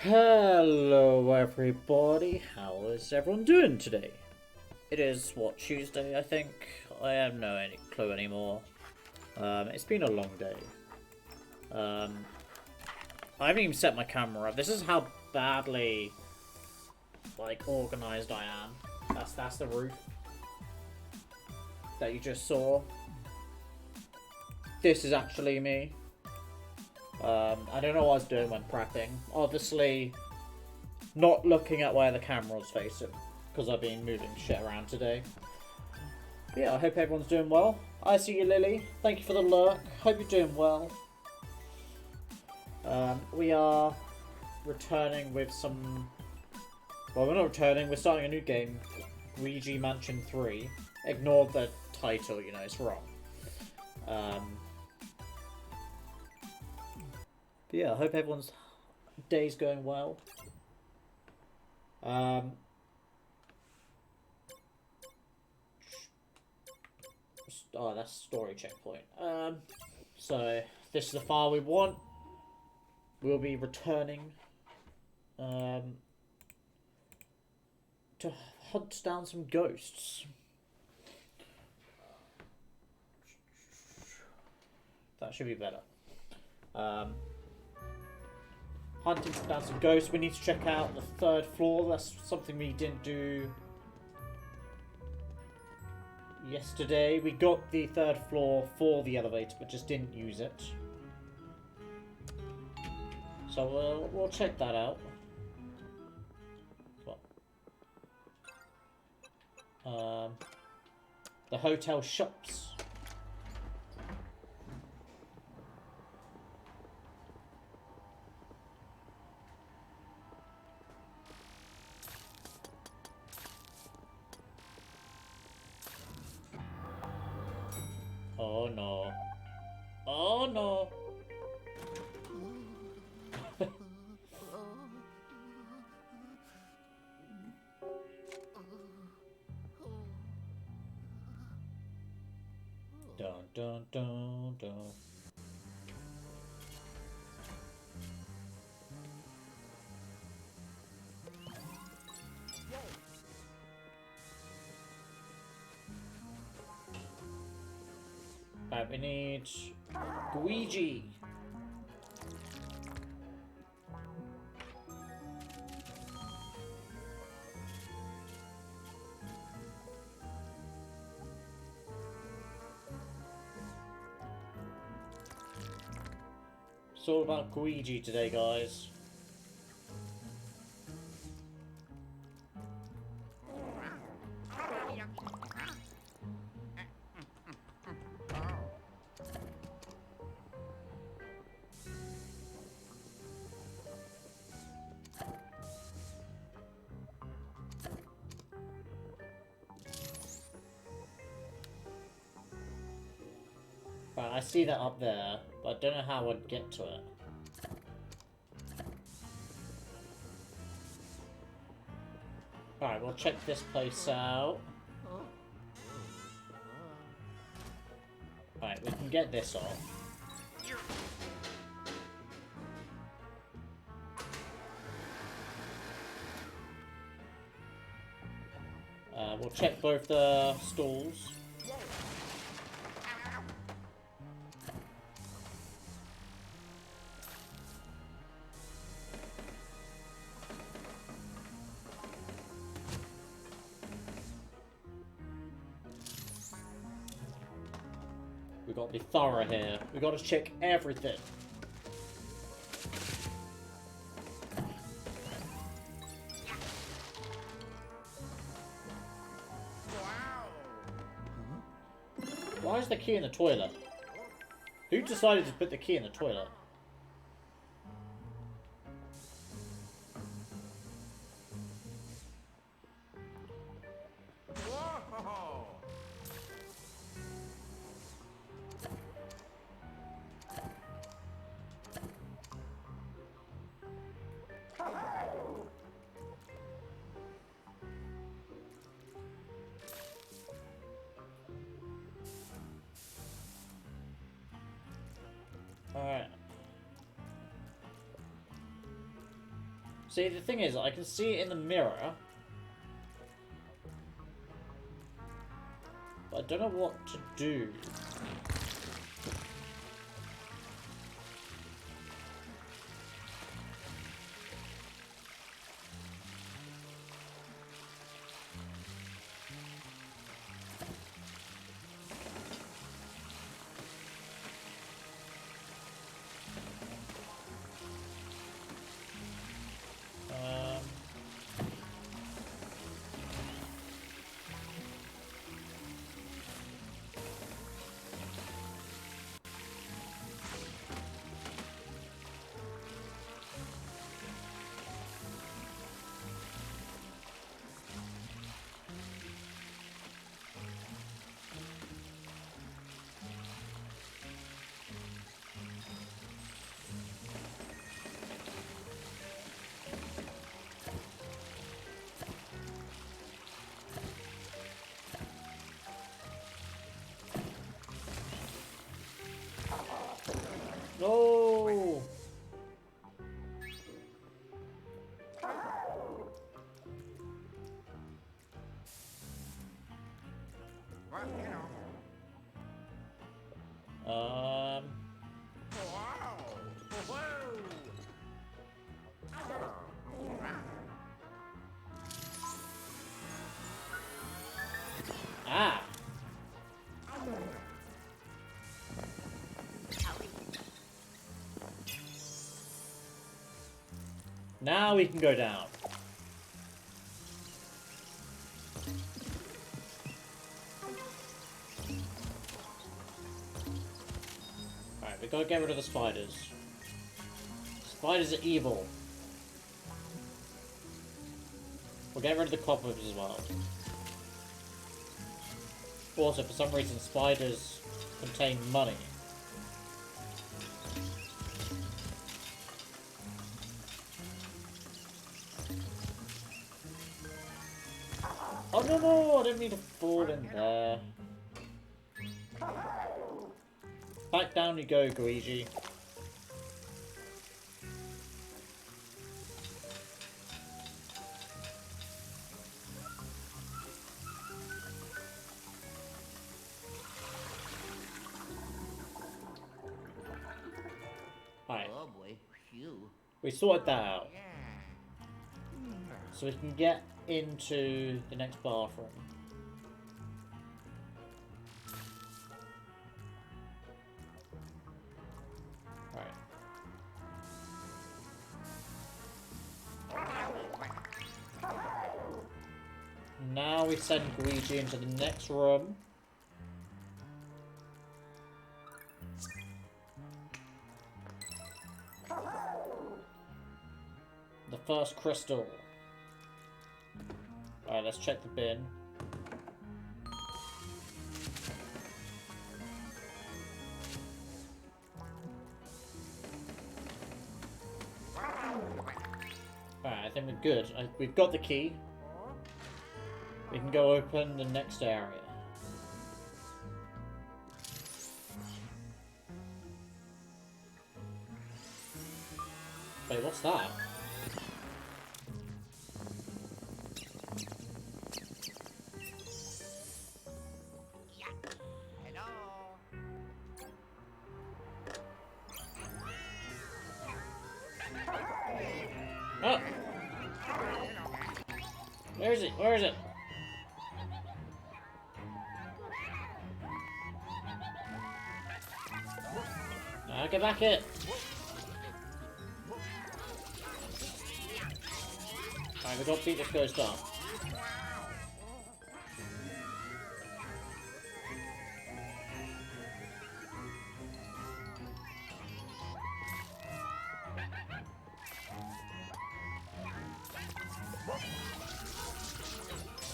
Hello everybody, how is everyone doing today? It is, what, Tuesday I think? I have no any clue anymore. It's been a long day. I haven't even set my camera up. This is how badly, like, organised I am. That's the roof that you just saw. This is actually me. I don't know what I was doing when prepping. Obviously, not looking at where the camera was facing, because I've been moving shit around today. But yeah, I hope everyone's doing well. I see you, Lily. Thank you for the lurk. Hope you're doing well. We are returning with some... Well, we're not returning. We're starting a new game. Luigi Mansion 3. Ignore the title, you know, it's wrong. But yeah, I hope everyone's day's going well. Oh, that's story checkpoint. So this is the file we want. We'll be returning to hunt down some ghosts. That should be better. Hunting down some ghosts. We need to check out the third floor. That's something we didn't do yesterday. We got the third floor for the elevator, but just didn't use it. So we'll check that out. The hotel shops. Oh no. Oh no. Dun dun dun dun. Right, we need Gooigi. It's all about Gooigi today, guys. Right, I see that up there, but I don't know how I'd get to it. Alright, we'll check this place out. Alright, we can get this off. We'll check both the stalls. We've got to be thorough here. We've got to check everything. Why is the key in the toilet? Who decided to put the key in the toilet? Alright. See, the thing is, I can see it in the mirror. But I don't know what to do. No! Ah! Now we can go down. Alright, we gotta get rid of the spiders. Spiders are evil. We'll get rid of the cobwebs as well. Also, for some reason, spiders contain money. Oh no no! I didn't mean to fall in there. Back down you go, Gooigi. Alright. Oh boy, phew. We sorted that out. So we can get into the next bathroom. Right. Now we send Luigi into the next room. The first crystal. Alright, let's check the bin. Alright, I think we're good. We've got the key. We can go open the next area. Wait, what's that? Oh! Where is it? Where is it? Get back it! Alright, we got to beat this ghost up.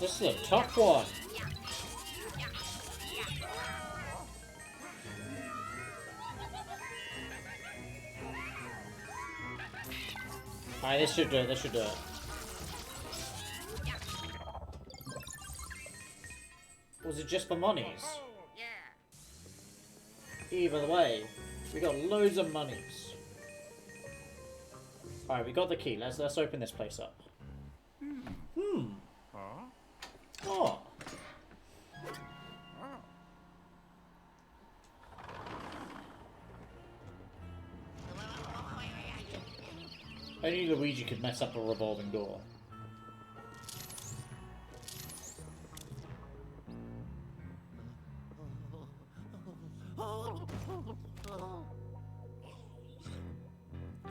This is a tough one. Alright, this should do it, this should do it. Was it just for monies? Either way, we got loads of monies. Alright, we got the key. Let's open this place up. Hmm. Oh. Only Luigi could mess up a revolving door.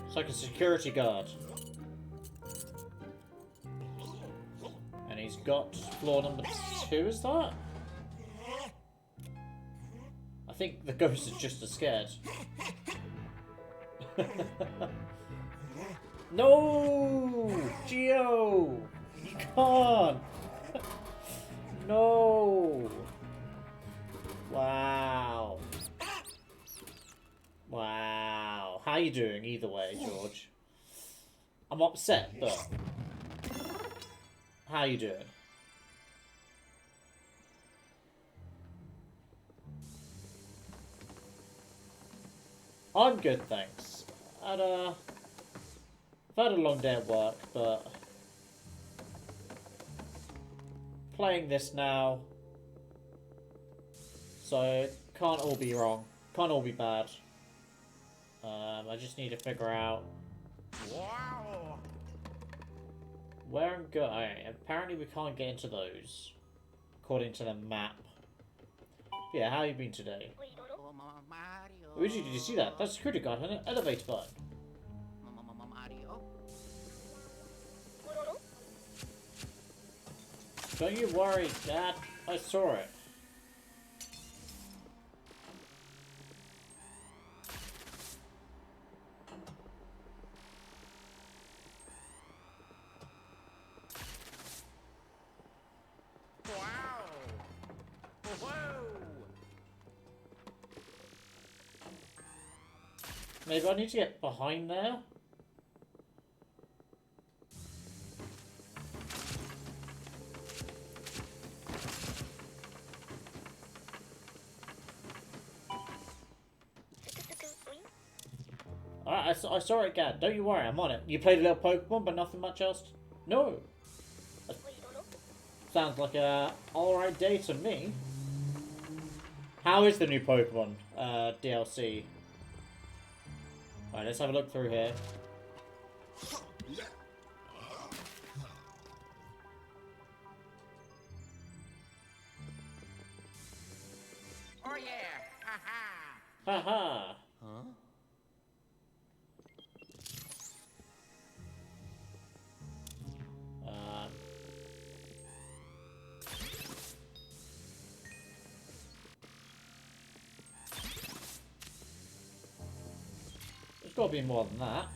It's like a security guard. And he's got floor number 2, is that? I think the ghost is just as scared. No! Geo! You can't! No! Wow. Wow. How you doing either way, George? I'm upset, but... How you doing? I'm good, thanks. I've had a long day at work, but... Playing this now. So, it can't all be wrong. Can't all be bad. I just need to figure out... Wow. Where I'm going. Apparently we can't get into those. According to the map. Yeah, how you been today? Luigi, did you see that? That's a security guard on an elevator button. Don't you worry, Dad. I saw it. Maybe I need to get behind there? Alright, I saw it again. Don't you worry, I'm on it. You played a little Pokemon, but nothing much else? No. Sounds like a alright day to me. How is the new Pokemon DLC? Alright, let's have a look through here. Oh yeah! Haha! Haha! Huh? There's got to be more than that.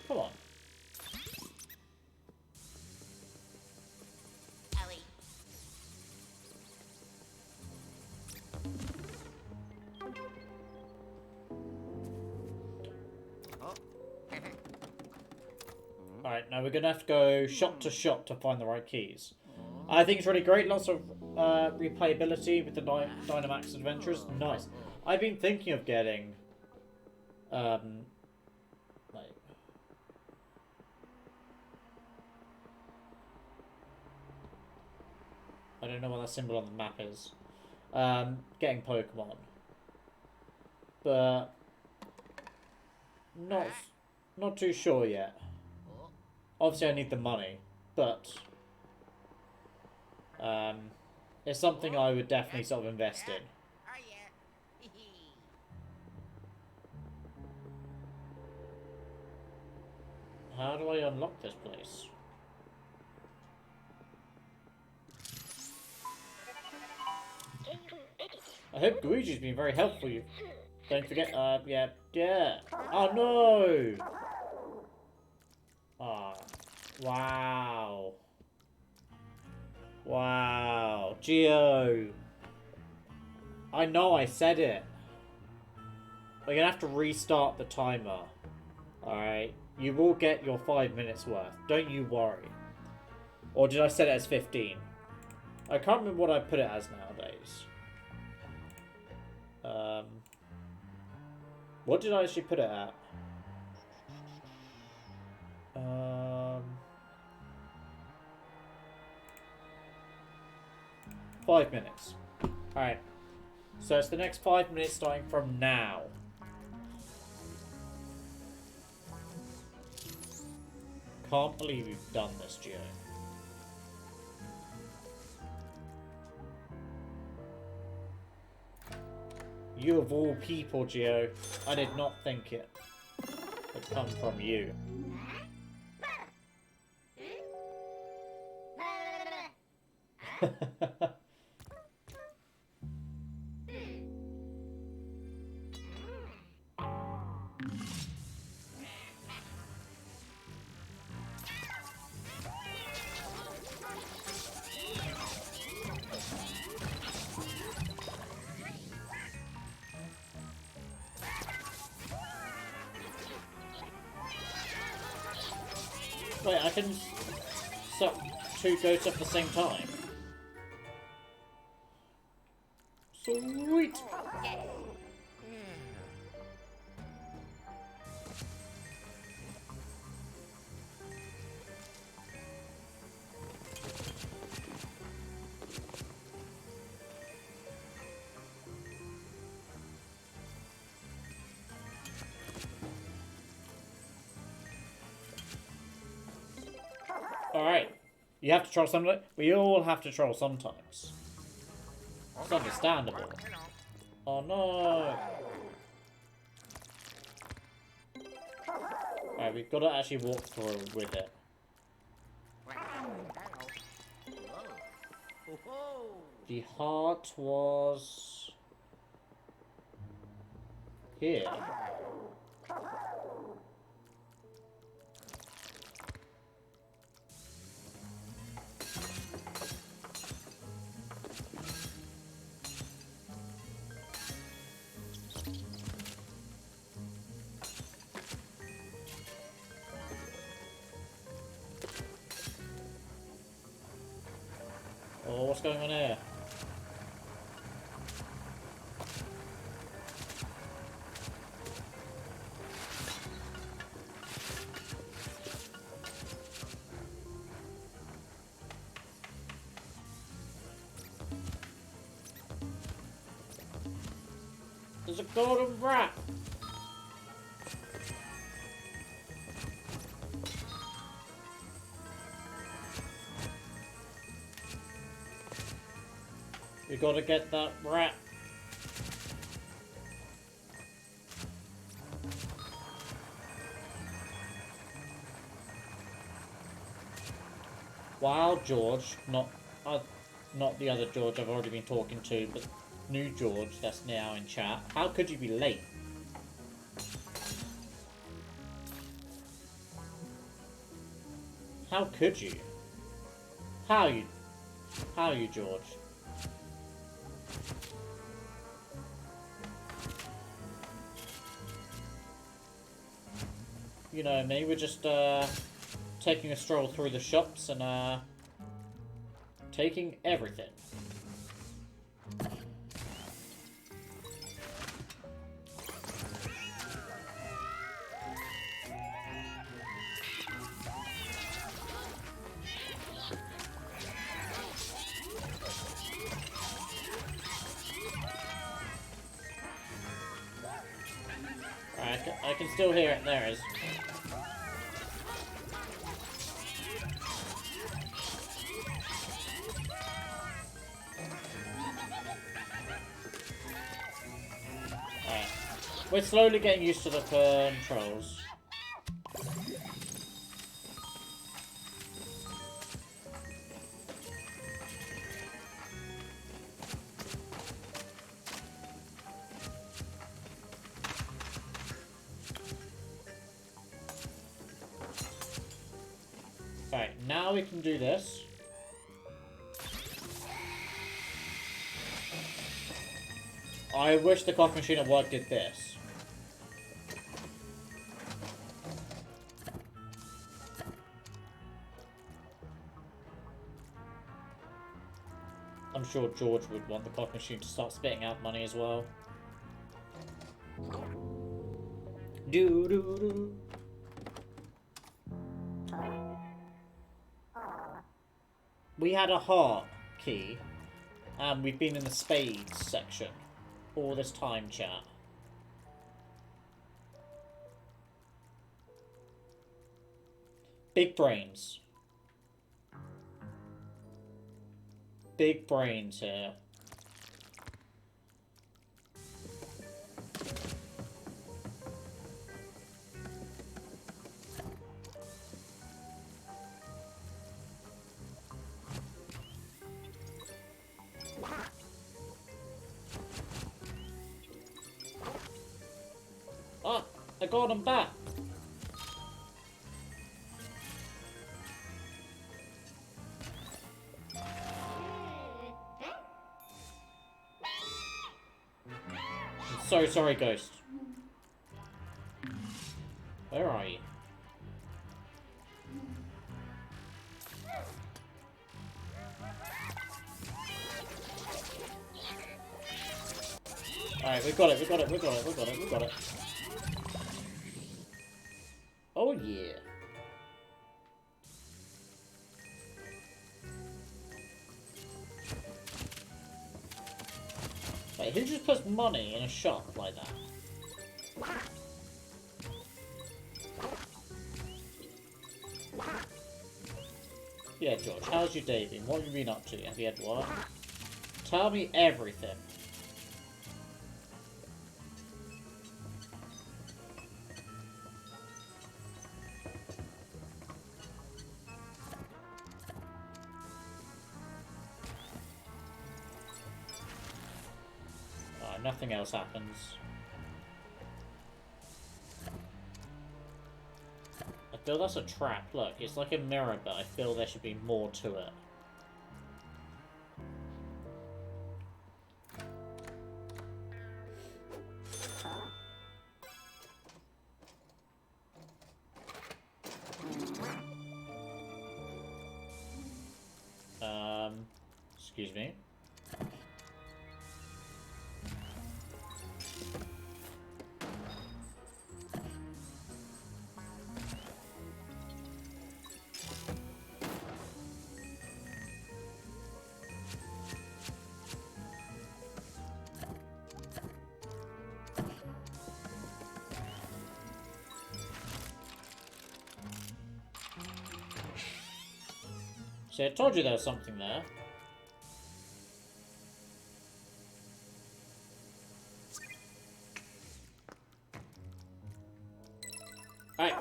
Come on. Alright, now we're going to have to go shop to shop to find the right keys. I think it's really great. Lots of replayability with the Dynamax Adventures. Nice. I've been thinking of getting... like... I don't know what that symbol on the map is. Getting Pokemon. But... Not too sure yet. Obviously I need the money, but... it's something I would definitely sort of invest in. How do I unlock this place? I hope Gooigi's been very helpful. You don't forget, yeah. Oh no! Ah, wow. Wow, Geo. I know I said it. We're gonna have to restart the timer. Alright? You will get your 5 minutes worth. Don't you worry. Or did I set it as 15? I can't remember what I put it as nowadays. What did I actually put it at? 5 minutes. Alright. So it's the next 5 minutes starting from now. Can't believe you've done this, Gio. You of all people, Gio. I did not think it would come from you. Wait, I can suck two goats at the same time? Sweet! Alright. You have to troll something. We all have to troll sometimes. It's understandable. Oh no! Alright, we've got to actually walk through with it. The heart was... here. Oh, what's going on here? There's a golden rat! We gotta get that rat. Wow, George, not the other George I've already been talking to, but new George that's now in chat. How could you be late? How could you? How you, George? You know, maybe we're just taking a stroll through the shops and taking everything. I can still hear it. There it is. Alright. We're slowly getting used to the controls. Alright, now we can do this. I wish the coffee machine at work did this. I'm sure George would want the coffee machine to start spitting out money as well. Do do do. We had a heart key, and we've been in the spades section all this time, chat. Big brains. Big brains here. Ah, I got him back. I'm so sorry, Ghost. Where are you? Alright, we got it, we got it, we got it, we got it, we got it. Oh yeah. Wait, who just puts money in a shop like that? Yeah, George, how's your day been? What have you been up to? Have you had what? Tell me everything. Nothing else happens. I feel that's a trap. Look, it's like a mirror, but I feel there should be more to it. Excuse me. See, I told you there was something there. Alright.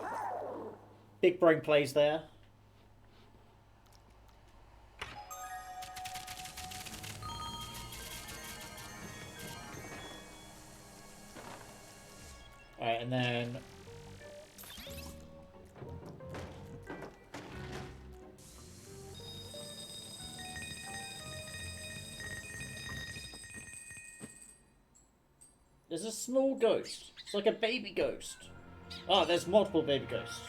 Big brain plays there. Alright, and then... there's a small ghost. It's like a baby ghost. Oh, there's multiple baby ghosts.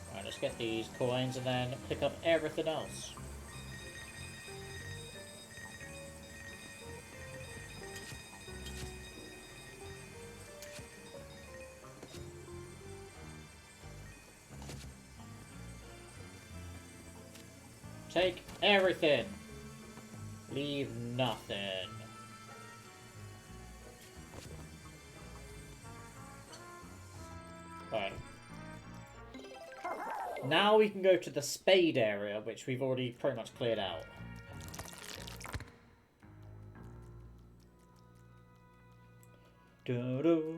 Alright, let's get these coins and then pick up everything else. Take everything. Leave nothing. Alright. Now we can go to the spade area, which we've already pretty much cleared out. Do-do.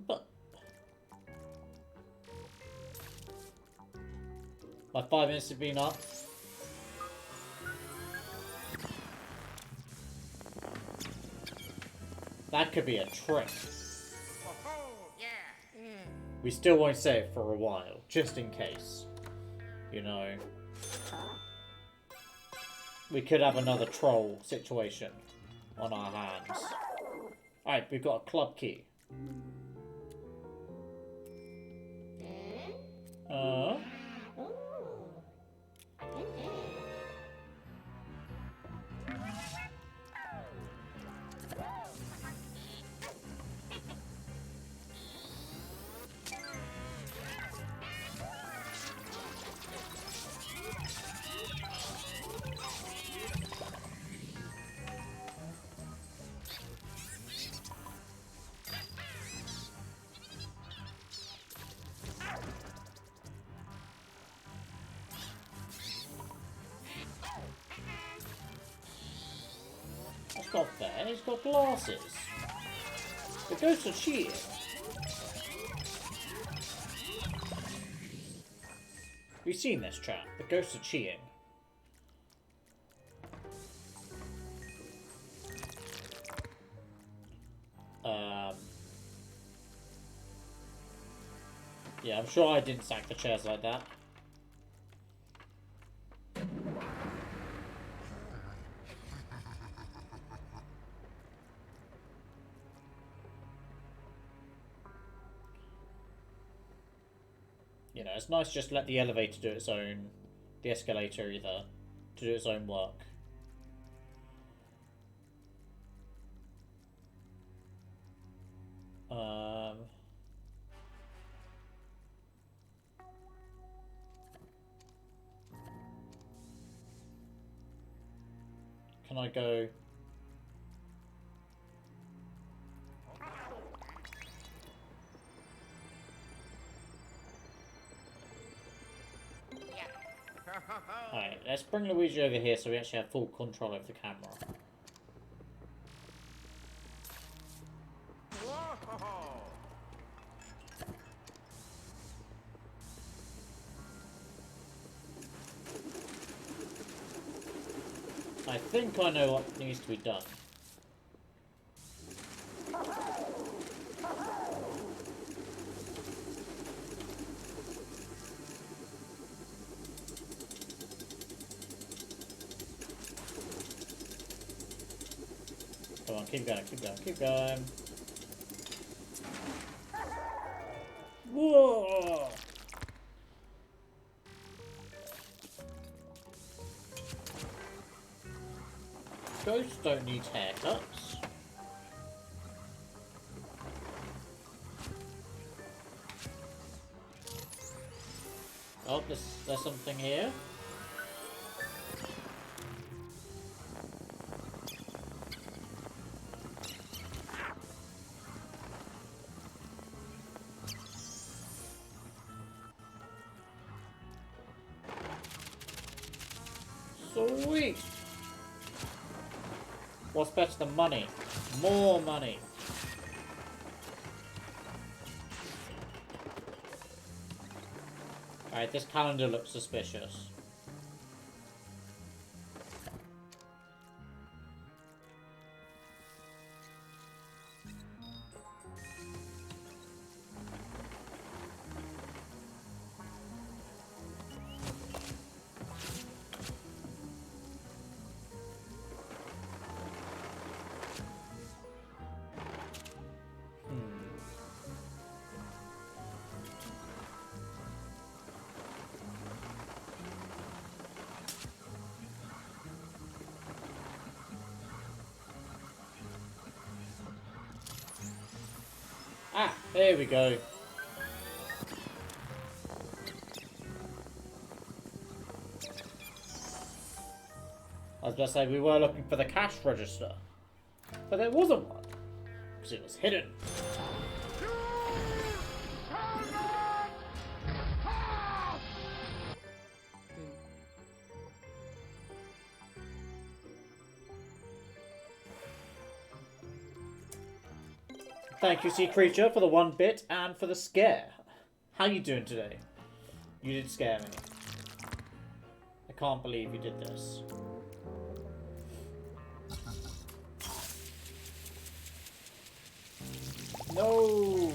But my 5 minutes have been up. That could be a trick. Oh, yeah. We still won't say it for a while, just in case. You know. We could have another troll situation on our hands. Alright, we've got a club key. That's not fair, he's got glasses. The ghosts are cheating. We've seen this, chat. The ghosts are cheating. Yeah, I'm sure I didn't sack the chairs like that. You know, it's nice just to let the elevator do its own, the escalator either, to do its own work. Can I go? Alright, let's bring Luigi over here so we actually have full control over the camera. Whoa. I think I know what needs to be done. Come on, keep going, keep going, keep going. Whoa! Ghosts don't need haircuts. Oh, there's something here. Sweet! What's better than money? More money! Alright, this calendar looks suspicious. Ah, there we go. I was going to say, we were looking for the cash register, but there wasn't one, because it was hidden. Thank you, Sea Creature, for the 1 bit and for the scare. How you doing today? You did scare me. I can't believe you did this. No!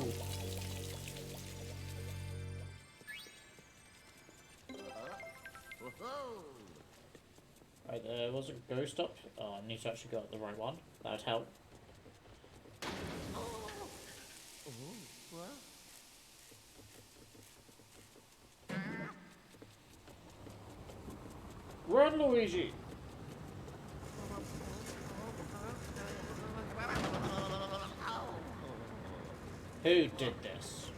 Right, there was a ghost up. Oh, I need to actually go at the right one. That would help. Run, Luigi! Who did this?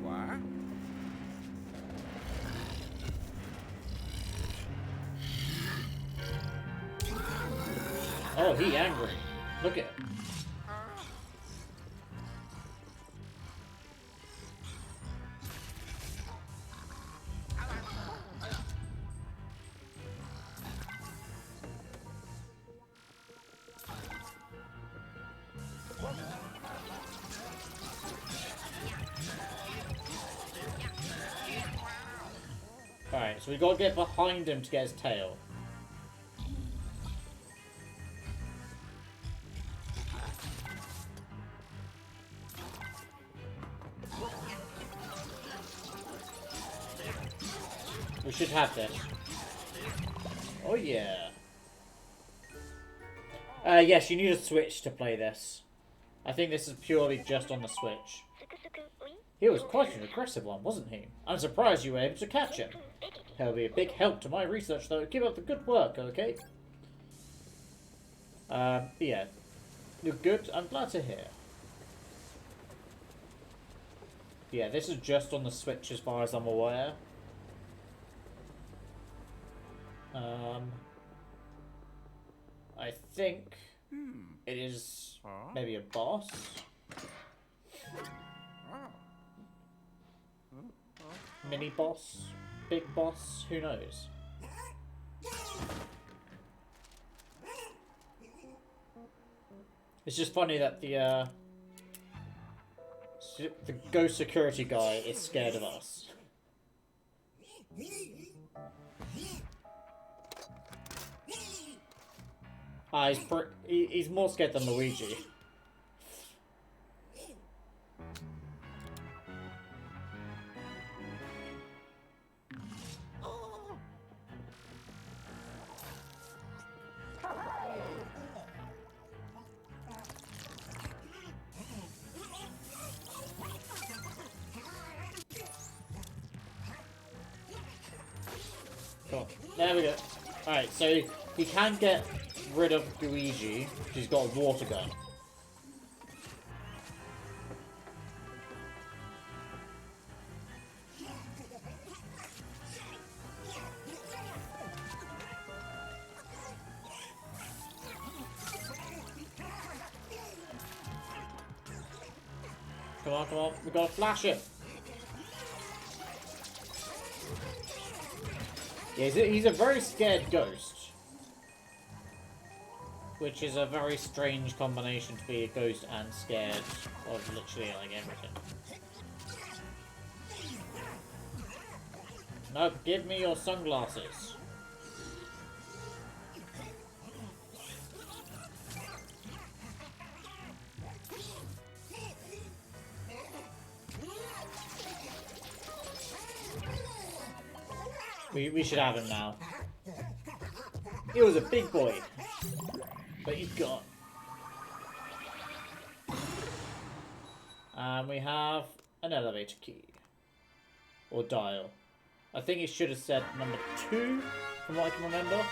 What? Oh, he angry. Look at him. Alright, so we gotta get behind him to get his tail. We should have this. Oh yeah. Yes, you need a Switch to play this. I think this is purely just on the Switch. He was quite an aggressive one, wasn't he? I'm surprised you were able to catch him. He'll be a big help to my research, though. Keep up the good work, okay? Yeah. You're good. I'm glad to hear. Yeah, this is just on the Switch as far as I'm aware. I think it is maybe a boss. Mini boss? Big boss? Who knows? It's just funny that the ghost security guy is scared of us. He's more scared than Luigi. Cool. There we go. Alright, so he can get rid of Gooigi, because he's got a water gun. Come on, come on. We gotta flash him. Yeah, he's a very scared ghost. Which is a very strange combination to be a ghost and scared of literally like everything. No, give me your sunglasses. We should have him now. He was a big boy. But he's gone. And we have an elevator key. Or dial. I think it should have said number 2, from what I can remember.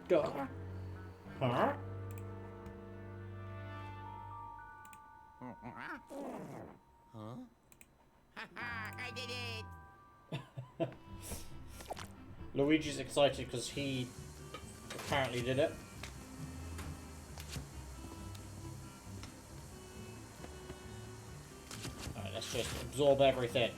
Go. Huh? Huh? I did it! Luigi's excited because he apparently did it. Alright, let's just absorb everything.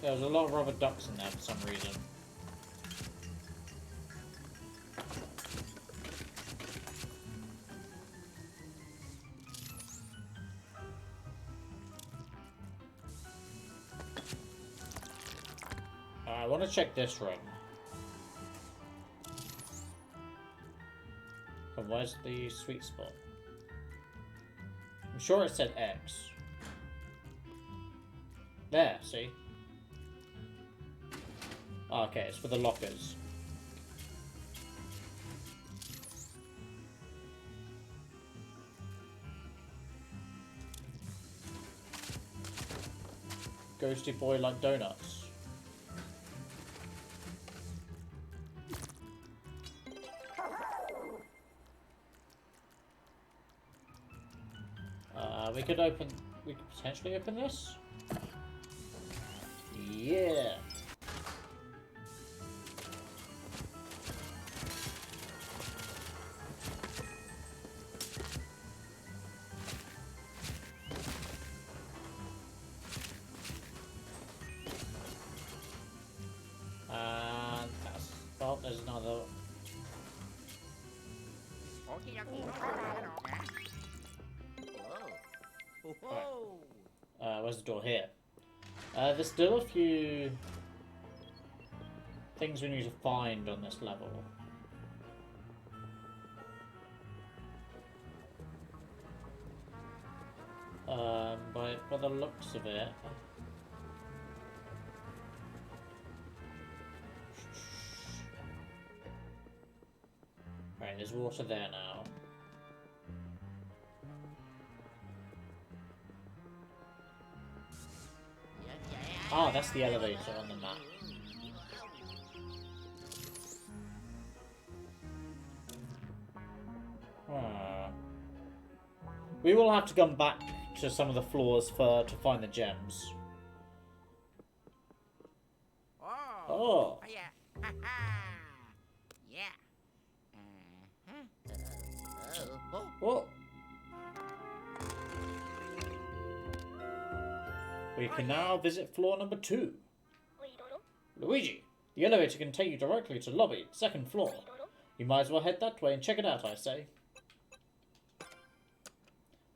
There was a lot of rubber ducks in there for some reason. I want to check this room. And where's the sweet spot? I'm sure it said X. There, see? Oh, okay, it's for the lockers. Ghosty boy like donuts. We could potentially open this. Yeah. And that's, well, there's another. Where's the door here? There's still a few things we need to find on this level. But by the looks of it, right, there's water there now. Ah, that's the elevator on the map. We will have to come back to some of the floors to find the gems. Oh. Yeah. Yeah. What? We can now visit floor number 2. Luigi, the elevator can take you directly to lobby, 2nd floor. You might as well head that way and check it out, I say.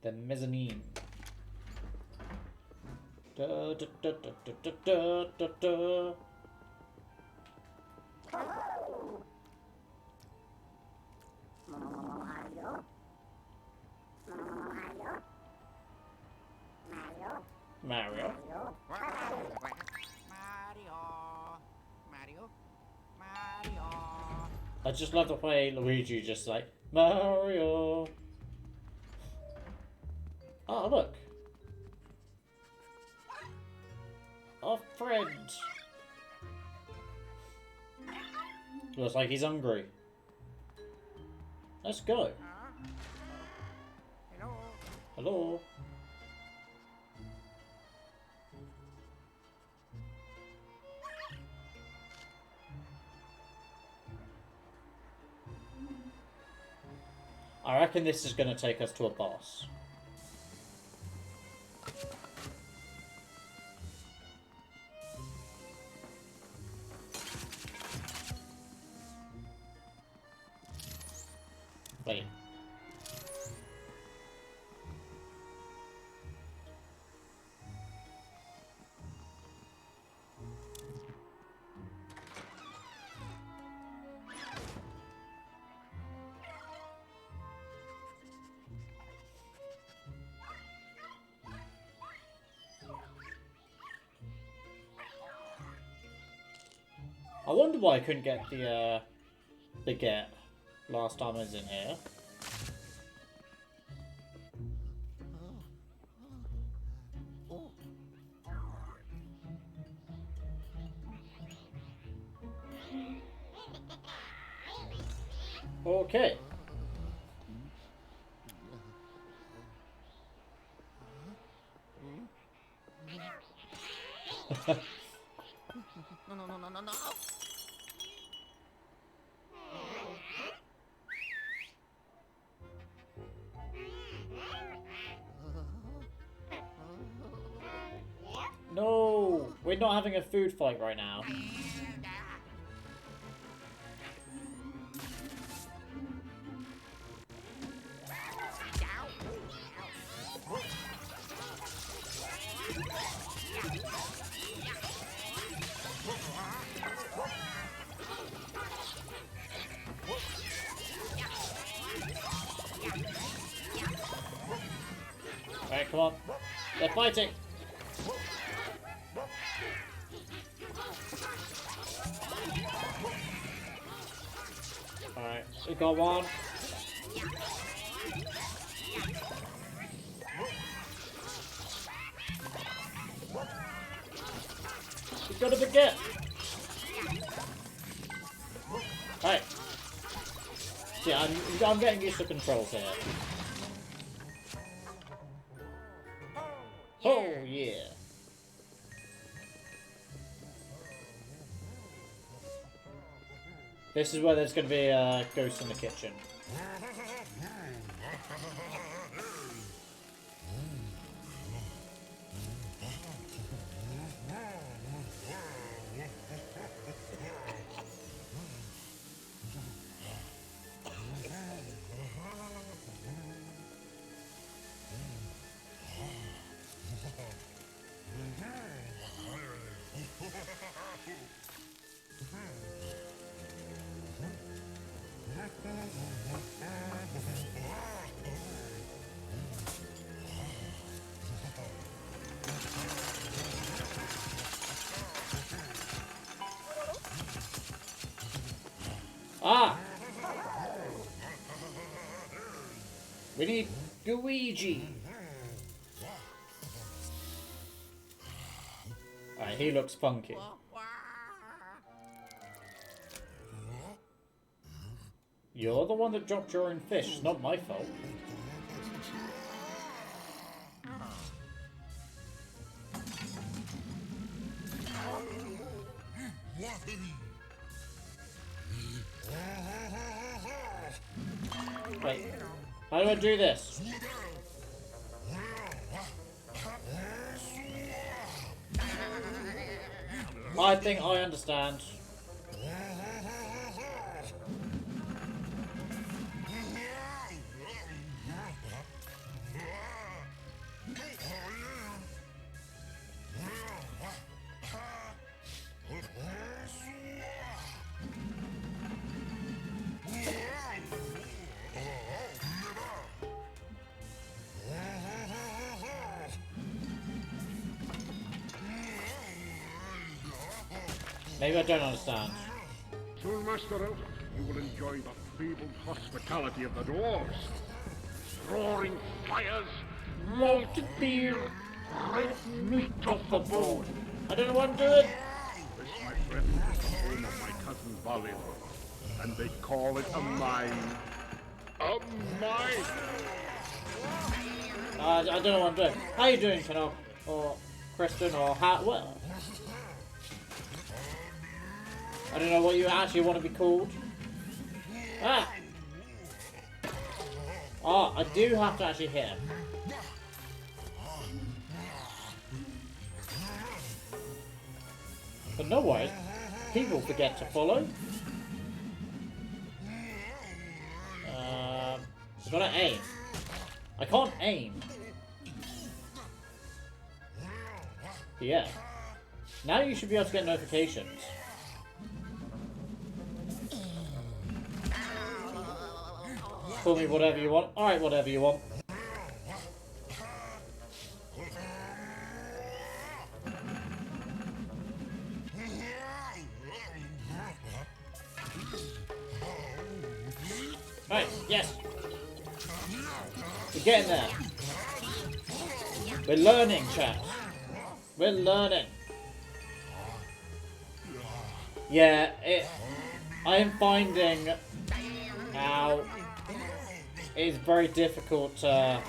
The mezzanine. Da, da, da, da, da, da, da, da. Mario. I just love the way Luigi just like, Mario. Oh, look. Our friend. Looks like he's hungry. Let's go. Hello. Hello. I reckon this is going to take us to a boss. Wait. I wonder why I couldn't get the baguette last time I was in here. Okay. No. No! We're not having a food fight right now. Alright, come on. They're fighting! Alright, we got one. We got a baguette! Alright. See, I'm getting used to controls here. Oh, yeah. This is where there's going to be a ghost in the kitchen. Ah! We need Gooigi. Alright, he looks funky. You're the one that dropped your own fish. It's not my fault. Wait, how do I do this? I think I understand. Maybe I don't understand. Soon, Master Elf, you will enjoy the fabled hospitality of the dwarves. Roaring fires, malted beer, red meat off the bone. I don't know what I'm doing. This, my friend, is the home of my cousin Balin, and they call it a mine. A mine! I don't know what I'm doing. How you doing, Canop? Or Kristen, or how? Well, I don't know what you actually want to be called. Ah! Oh, I do have to actually hit him. But no worries. People forget to follow. I've got to aim. I can't aim. Yeah. Now you should be able to get notifications. Call me whatever you want. Alright, whatever you want. Right, yes. We're getting there. We're learning, chat. We're learning. Yeah, I am finding now it's very difficult to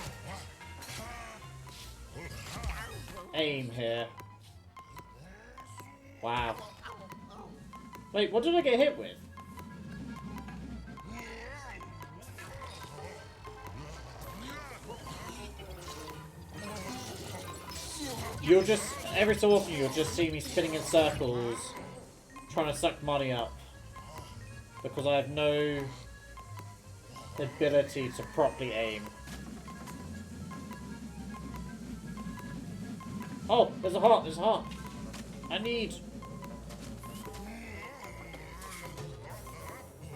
aim here. Wow. Wait, what did I get hit with? You'll just, every so often you'll just see me spinning in circles, trying to suck money up. Because I have no ability to properly aim. Oh, there's a heart, there's a heart. I need...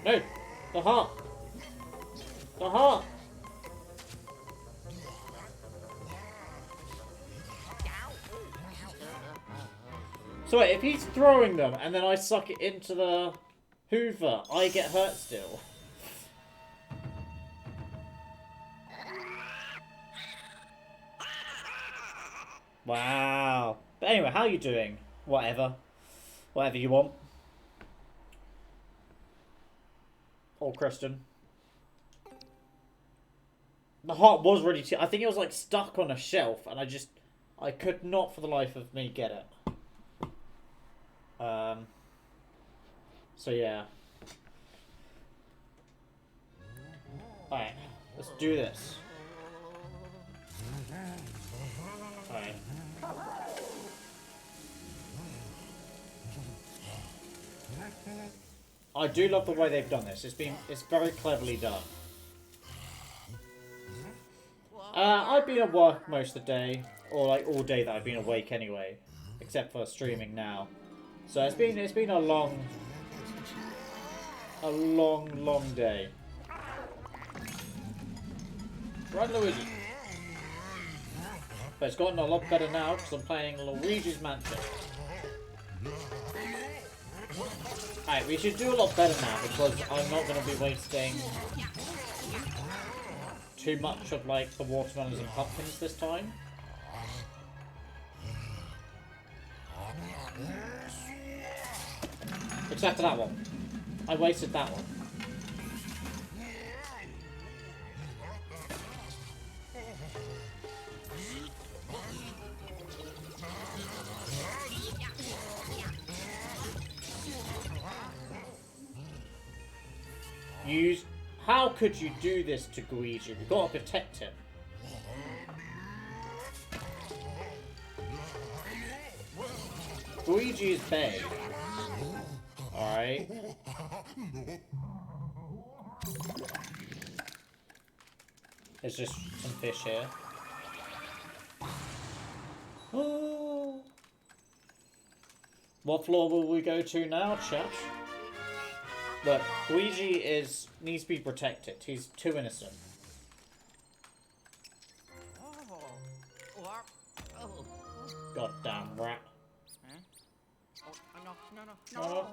No! The heart! The heart! So wait, if he's throwing them and then I suck it into the Hoover, I get hurt still. Wow. But anyway, how are you doing? Whatever. Whatever you want. Or Kristen. The heart was ready to... I think it was like stuck on a shelf and I could not for the life of me get it. So yeah. Alright, let's do this. Alright. I do love the way they've done this. It's very cleverly done. I've been at work most of the day, or like all day that I've been awake anyway, except for streaming now. So it's been a long day. Right, Luigi. But it's gotten a lot better now because I'm playing Luigi's Mansion. Alright, we should do a lot better now because I'm not going to be wasting too much of like the watermelons and pumpkins this time. Except for that one. I wasted that one. How could you do this to Gooigi? We've got to protect him. Gooigi is big. Alright. There's just some fish here. Oh. What floor will we go to now, chat? Look, Luigi needs to be protected. He's too innocent. Goddamn rat. No.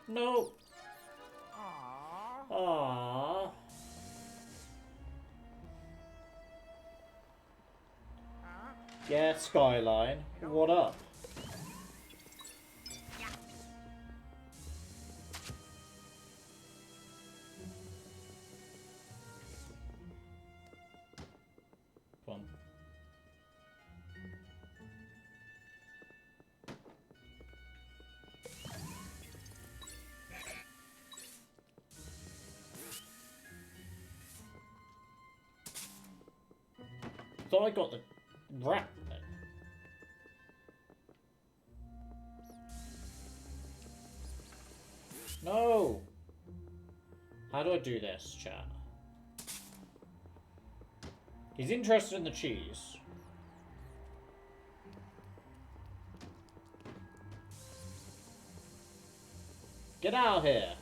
No. Aww. Yeah, Skyline. What up? Come on. Thought I got the rat then. No! How do I do this, chat? He's interested in the cheese. Get out of here!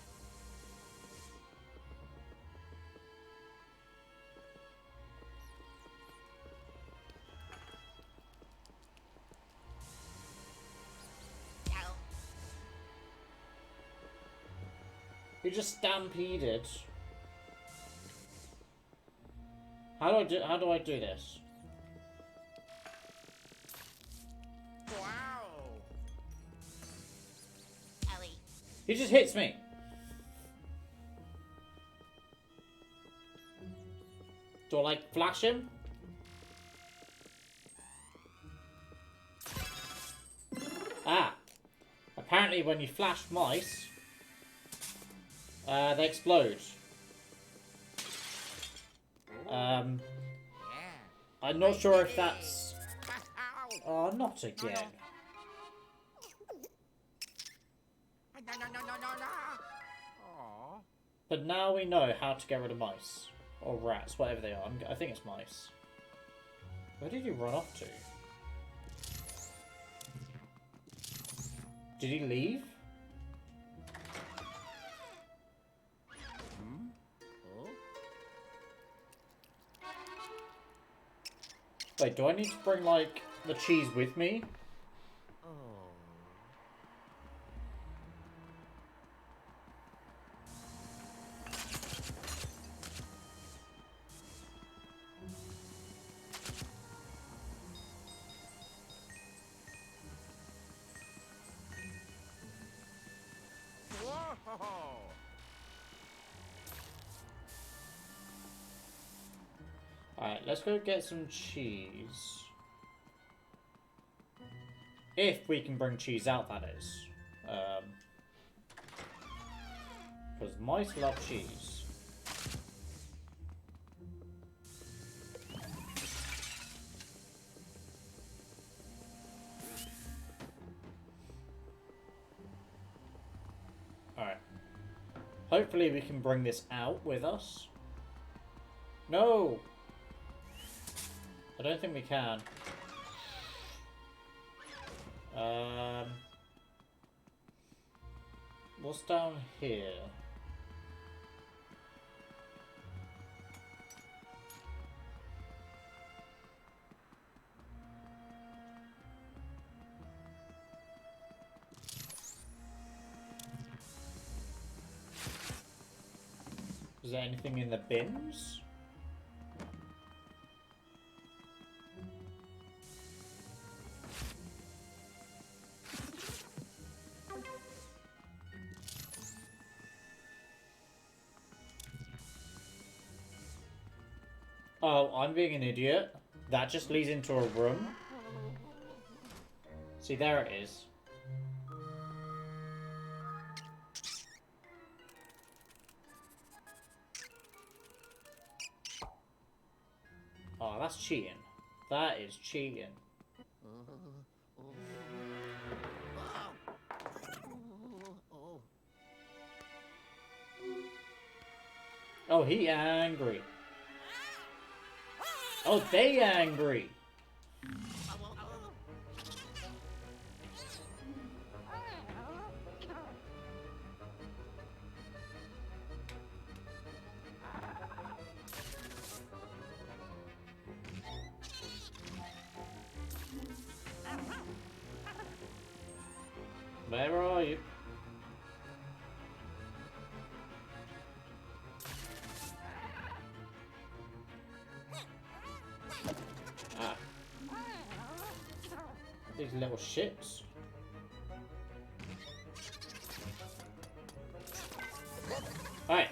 You just stampeded. How do I do this? Wow. Ellie. He just hits me. Do I like flash him? Ah. Apparently when you flash mice, they explode. I'm not sure if that's Oh, not again. No, no, no, no, no, no. Aw. But now we know how to get rid of mice. Or rats, whatever they are. I think it's mice. Where did he run off to? Did he leave? Oh. Wait, do I need to bring, like, the cheese with me? Oh. Whoa. Alright, let's go get some cheese. If we can bring cheese out, that is. Because mice love cheese. Alright. Hopefully we can bring this out with us. No! I don't think we can. What's down here? Is there anything in the bins? Oh, I'm being an idiot. That just leads into a room. See, there it is. Oh, that's cheating. That is cheating. Oh, he angry. Oh, they angry. Where are you? Ah. These little shits. Alright.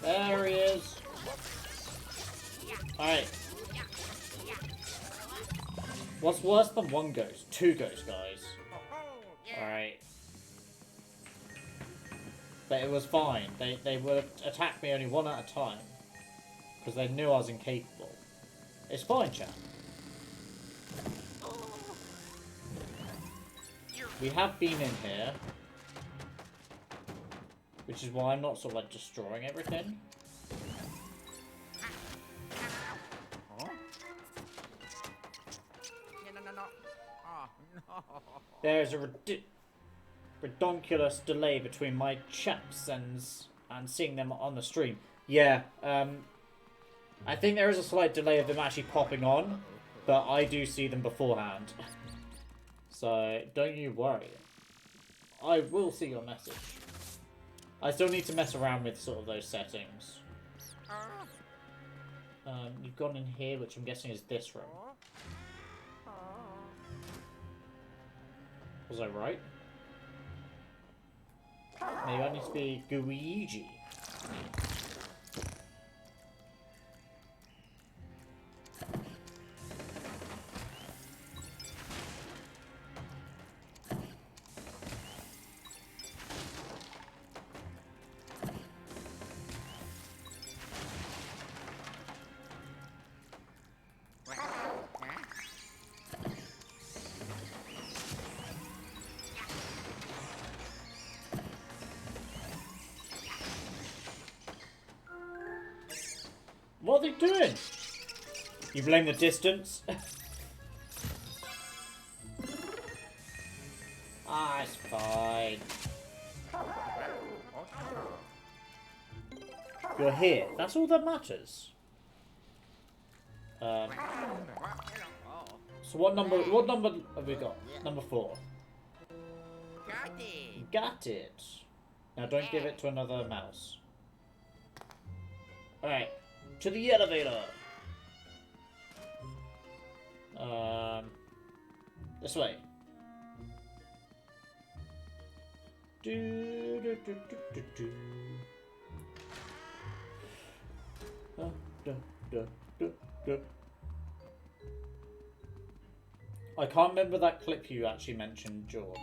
There he is. Alright. What's worse than one ghost? Two ghosts, guys. Alright. But it was fine. They would attack me only one at a time. Because they knew I was incapable. It's fine, chat. We have been in here. Which is why I'm not sort of like destroying everything. There's a redonkulous delay between my chaps and seeing them on the stream. Yeah, I think there is a slight delay of them actually popping on, but I do see them beforehand. So don't you worry. I will see your message. I still need to mess around with sort of those settings. You've gone in here, which I'm guessing is this room. Was I right? Maybe I need to be Gooigi. What are they doing? You blame the distance? Ah, it's fine. You're here. That's all that matters. So what number have we got? Number 4. Got it. Got it. Now don't give it to another mouse. Alright. To the elevator. This way. I can't remember that clip you actually mentioned, George.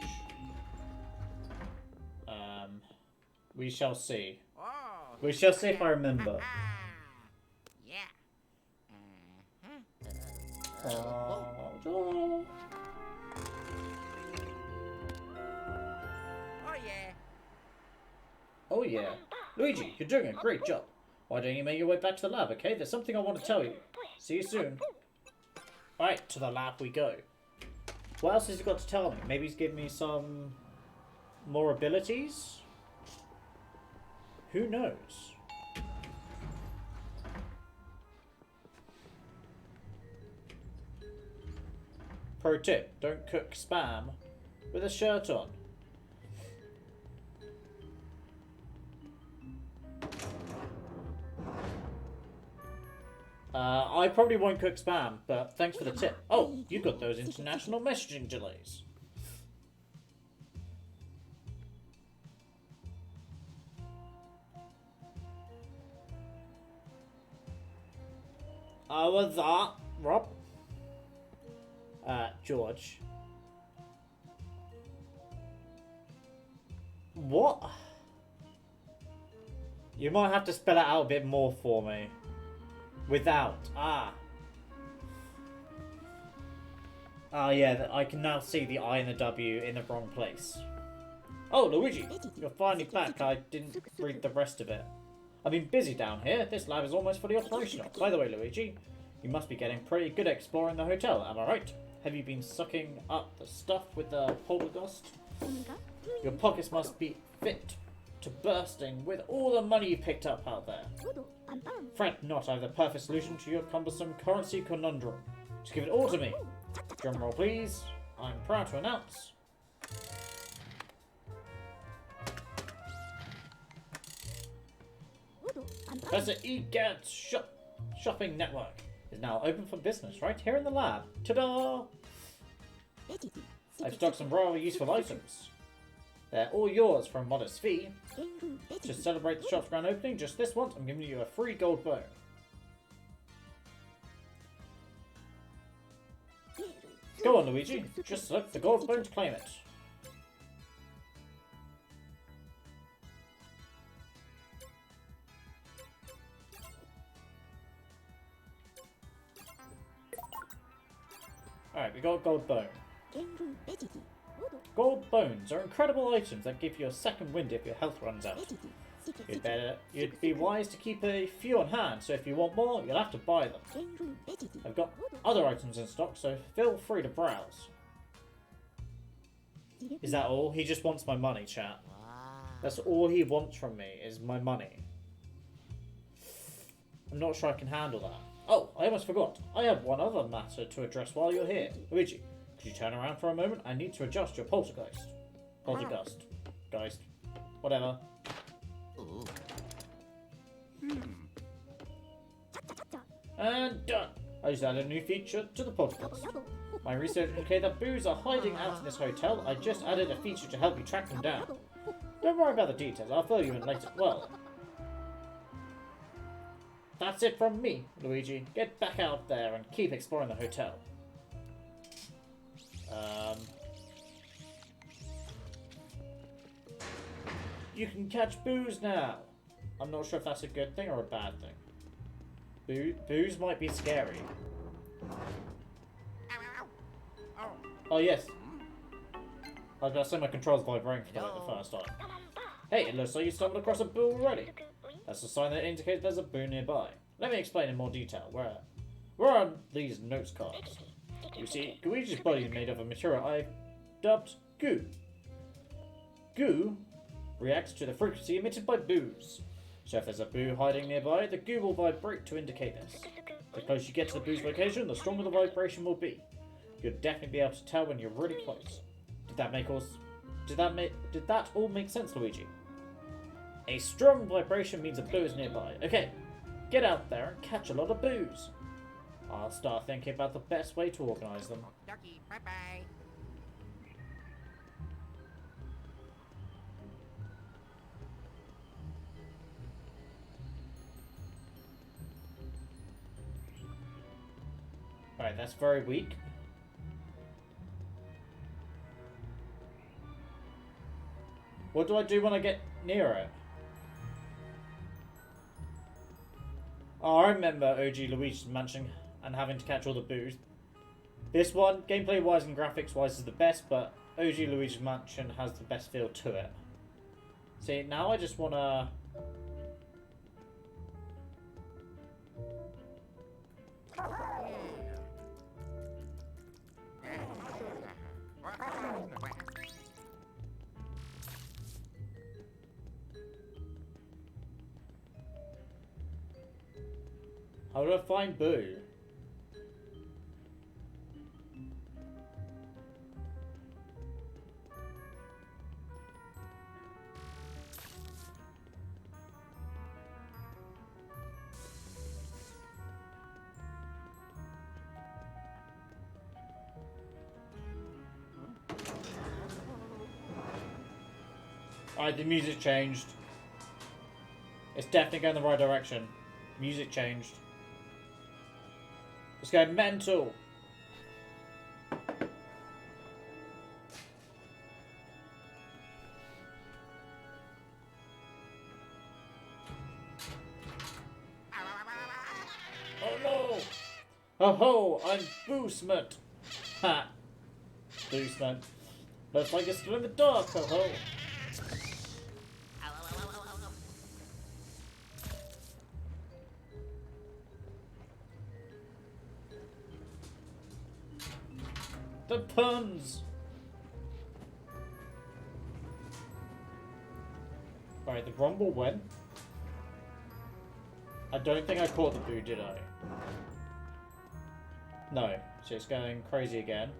We shall see. Oh. We shall see if I remember. Yeah. Oh, Oh yeah. oh yeah. Luigi, you're doing a great job. Why don't you make your way back to the lab, okay? There's something I want to tell you. See you soon. Alright, to the lab we go. What else has he got to tell me? Maybe he's giving me some more abilities? Who knows? Pro tip, don't cook spam with a shirt on. I probably won't cook spam, but thanks for the tip. Oh, you got those international messaging delays. Was that, Rob? George. What? You might have to spell it out a bit more for me. Without. Ah. Ah, yeah, I can now see the I and the W in the wrong place. Oh, Luigi, you're finally back. I didn't read the rest of it. I've been busy down here. This lab is almost fully operational. By the way, Luigi, you must be getting pretty good at exploring the hotel, am I right? Have you been sucking up the stuff with the poltergust? Your pockets must be fit to bursting with all the money you picked up out there. Fret not, I have the perfect solution to your cumbersome currency conundrum. Just give it all to me. Drumroll, please. I'm proud to announce. Professor Egad's shopping network is now open for business right here in the lab. Ta-da! I've stocked some rather useful items. They're all yours for a modest fee. To celebrate the shop's grand opening, just this once, I'm giving you a free gold bone. Go on, Luigi. Just select the gold bone to claim it. Alright, we got a gold bone. Gold bones are incredible items that give you a second wind if your health runs out. You'd be wise to keep a few on hand, so if you want more, you'll have to buy them. I've got other items in stock, so feel free to browse. Is that all? He just wants my money, chat. That's all he wants from me, is my money. I'm not sure I can handle that. Oh, I almost forgot. I have one other matter to address while you're here. Luigi, could you turn around for a moment? I need to adjust your poltergeist. Poltergeist. Geist. Whatever. And done. I just added a new feature to the poltergeist. My research indicated that boos are hiding out in this hotel. I just added a feature to help you track them down. Don't worry about the details. I'll fill you in later. Well, that's it from me, Luigi. Get back out there and keep exploring the hotel. You can catch boos now. I'm not sure if that's a good thing or a bad thing. Boos might be scary. Oh yes. I was about to say my controls vibrating for like the first time. Hey, it looks like you stumbled across a boo already. That's a sign that indicates there's a boo nearby. Let me explain in more detail. Where are these notes cards? You see, Gooigi's body is made of a material I've dubbed goo. Goo reacts to the frequency emitted by boos. So if there's a boo hiding nearby, the goo will vibrate to indicate this. The closer you get to the boo's location, the stronger the vibration will be. You'll definitely be able to tell when you're really close. Did that all make sense, Luigi? A strong vibration means a boo is nearby. Okay, get out there and catch a lot of boos. I'll start thinking about the best way to organise them. Ducky, bye-bye. Alright, that's very weak. What do I do when I get near it? Oh, I remember OG Luigi's Mansion and having to catch all the boos. This one, gameplay-wise and graphics-wise, is the best, but OG Luigi's Mansion has the best feel to it. See, now I just want to... How do I find Boo? Alright, the music changed. It's definitely going the right direction. Music changed. It's going mental. Oh no! Oh ho! I'm Boosement! Ha! Boosement. Looks like it's still in the dark, oh ho! The puns! Alright, the rumble went. I don't think I caught the boo, did I? No. So it's going crazy again.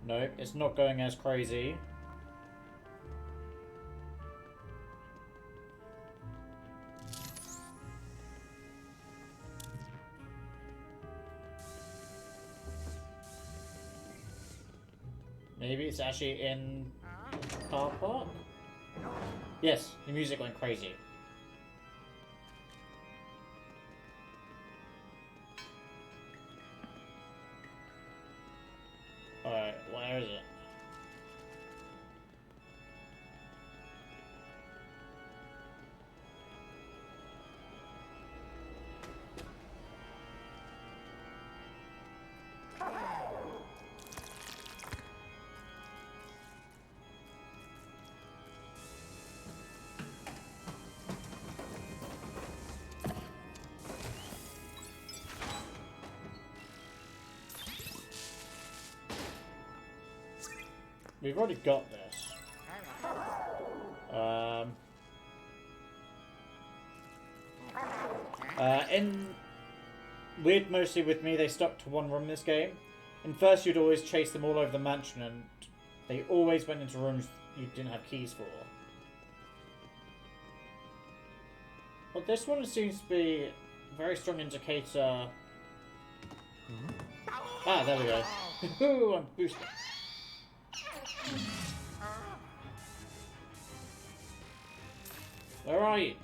Nope, it's not going as crazy. Maybe it's actually in car park? Yes, the music went crazy. Alright, where is it? We've already got this. In Weird Mostly With Me, they stuck to one room this game. And first you'd always chase them all over the mansion and they always went into rooms you didn't have keys for. But this one seems to be a very strong indicator. Ah, there we go. Ooh, I'm boosted. Where are you?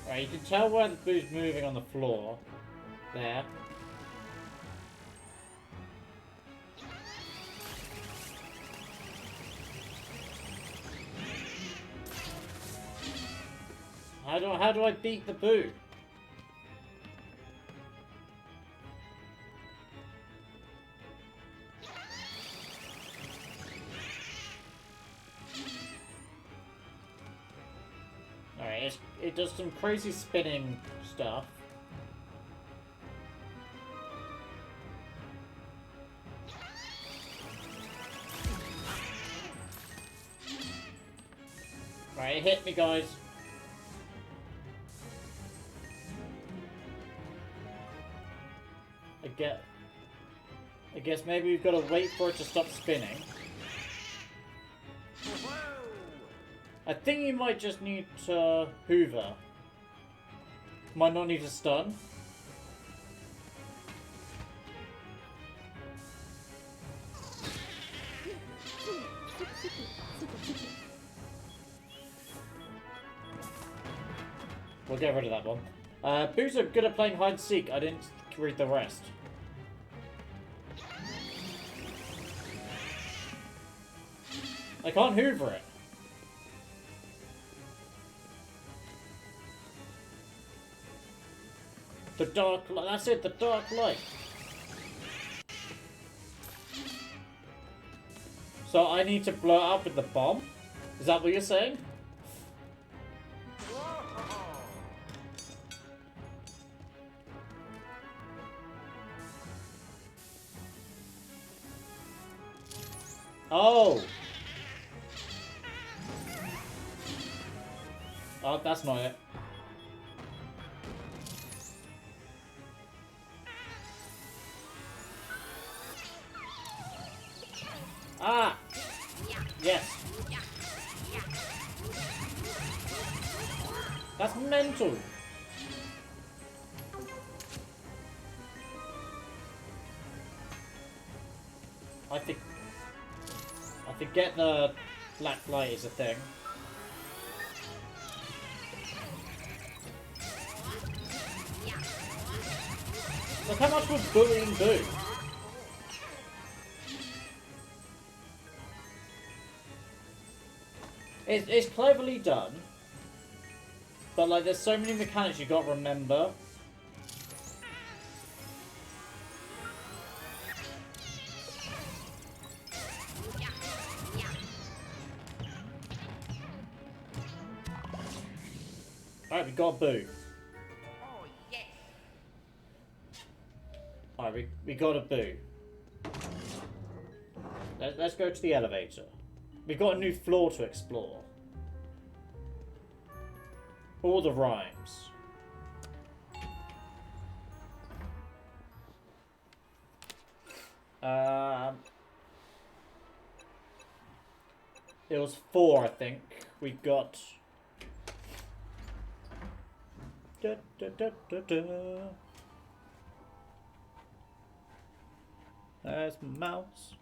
Right, you can tell where the boo's moving on the floor. There. How do I beat the boo? Alright, it does some crazy spinning stuff. Right, it hit me, guys. I guess maybe we've got to wait for it to stop spinning. I think you might just need to hoover. Might not need to stun. We'll get rid of that one. Boos are good at playing hide and seek. I didn't read the rest. I can't hoover it. The dark light. That's it, the dark light. So I need to blow it up with the bomb? Is that what you're saying? Oh! Oh, that's not it. Ah! Yes! That's mental! I forget the black light is a thing. Look how much would bullying do? It's cleverly done, but like there's so many mechanics you got to remember. Alright, we got a boo. Oh, yes. Alright, we got a boo. Let's go to the elevator. We've got a new floor to explore. All the rhymes. It was 4, I think. We got... Da, da, da, da, da. There's my mouse.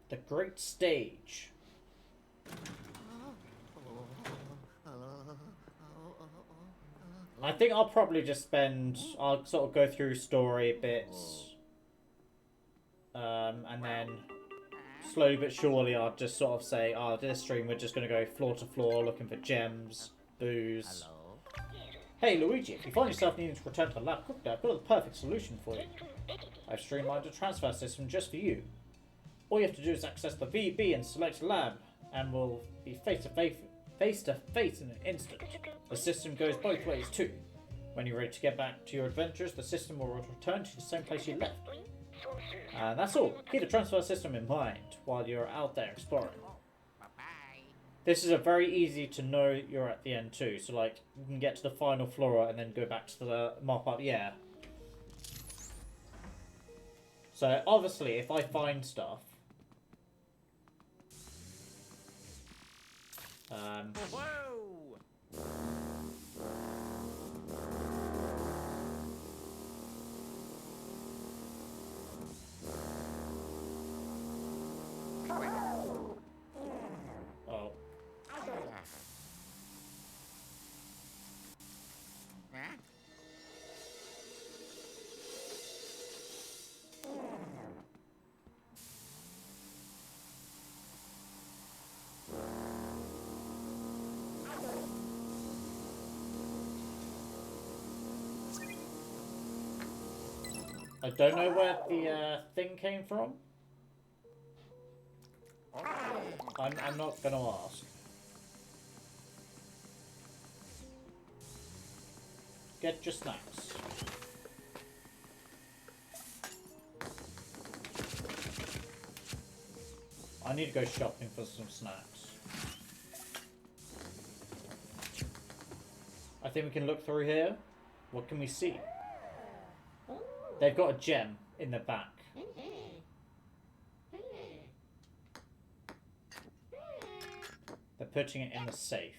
The Great Stage. I think I'll probably just I'll sort of go through story bits. And then slowly but surely I'll just sort of say, oh, this stream we're just going to go floor to floor looking for gems, booze. Hello. Hey Luigi, if you find yourself needing to return to the lab quickly, I've got the perfect solution for you. I've streamlined a transfer system just for you. All you have to do is access the VB and select lab, and we'll be face to face in an instant. The system goes both ways too. When you're ready to get back to your adventures, the system will return to the same place you left. And that's all. Keep the transfer system in mind while you're out there exploring. Bye-bye. This is a very easy to know you're at the end too. So like, you can get to the final floor and then go back to the mop-up. Yeah. So obviously, if I find stuff, Whoa! oh, Huh? I don't know where the thing came from. I'm not gonna ask. Get your snacks. I need to go shopping for some snacks. I think we can look through here. What can we see? They've got a gem in the back. They're putting it in the safe.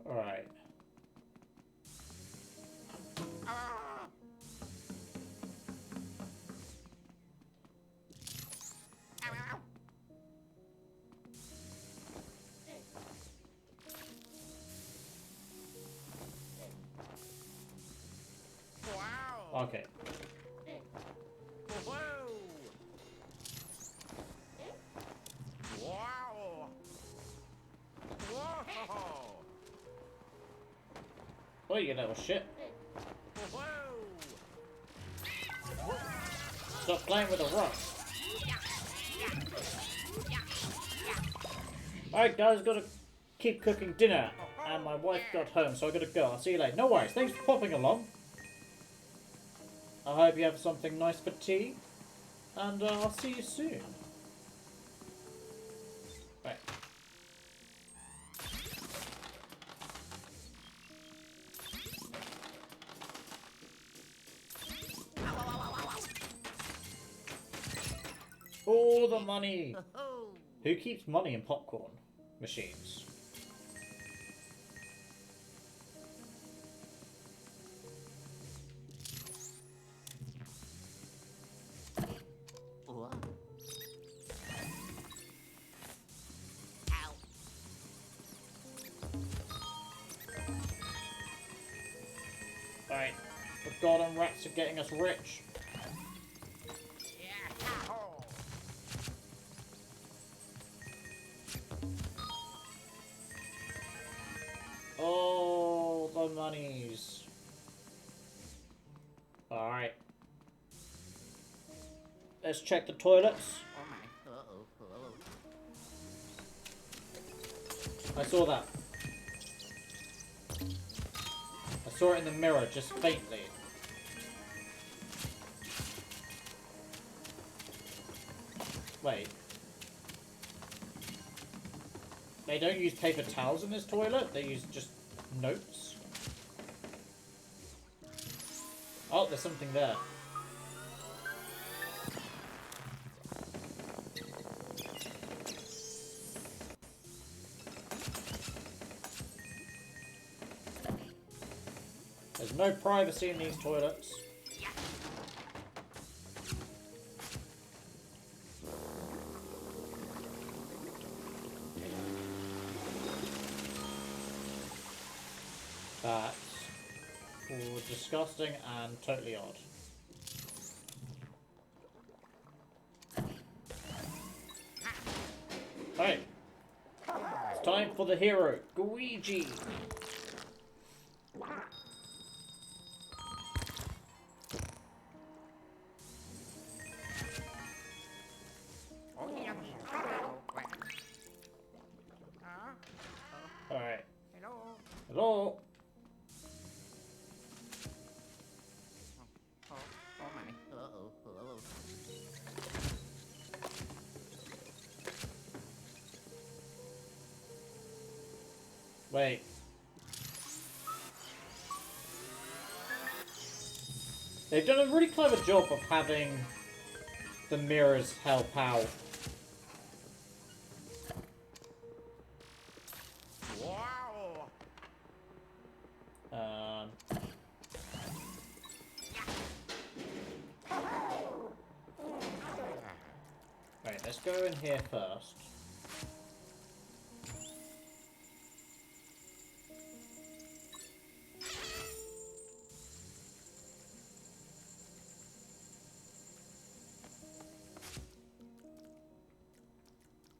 Alright. Okay. Oh, you little shit. Stop playing with the rocks. Alright guys, gotta keep cooking dinner. And my wife got home, so I gotta go. I'll see you later. No worries, thanks for popping along. I hope you have something nice for tea. And I'll see you soon. Right. All the money! Who keeps money in popcorn machines? Alright, the golden rats are getting us rich. Oh, the monies. Alright. Let's check the toilets. I saw that. I saw it in the mirror, just faintly. Wait. They don't use paper towels in this toilet, they use just notes. Oh, there's something there. There's no privacy in these toilets. That's all disgusting and totally odd. Right. It's time for the hero, Gooigi. Alright. Hello? Wait. They've done a really clever job of having the mirrors help out. Right, let's go in here first.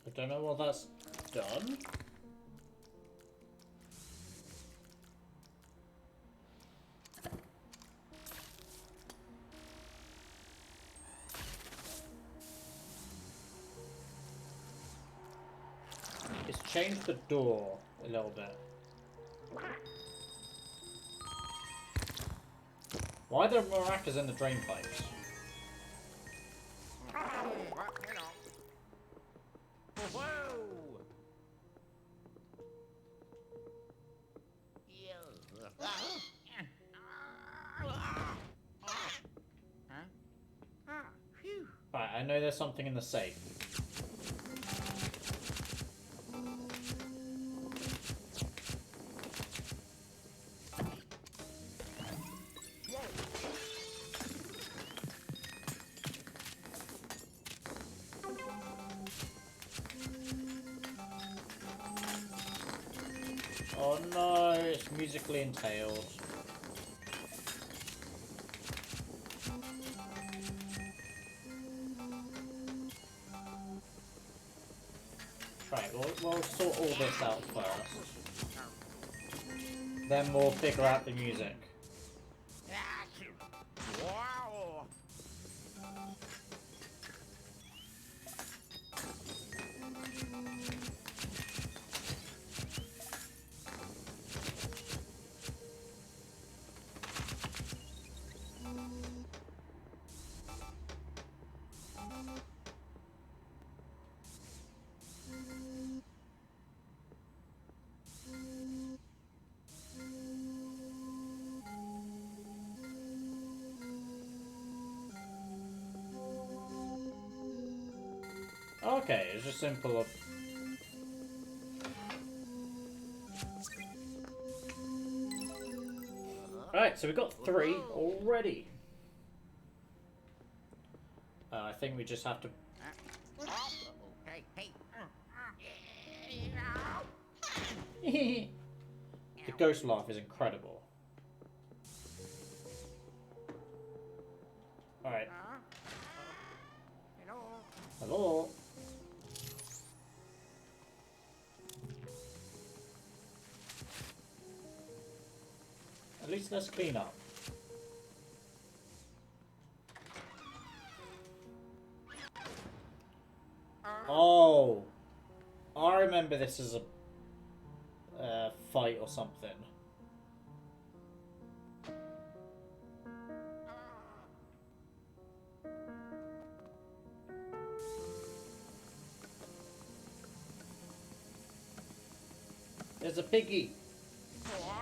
I don't know what that's done. changed the door a little bit. Why are there maracas in the drain pipes? What? Hello. Whoa! Huh? Ah, phew. Right, I know there's something in the safe. Oh no, it's musically entailed. Right, we'll sort all this out first. Then we'll figure out the music. Wow! Okay, it's just simple. Alright, so we've got 3 already. I think we just have to... Okay, hey. The ghost laugh is incredible. Alright. Hello. Hello? At least let's clean up. Oh! I remember this as a fight or something. There's a piggy. Wow!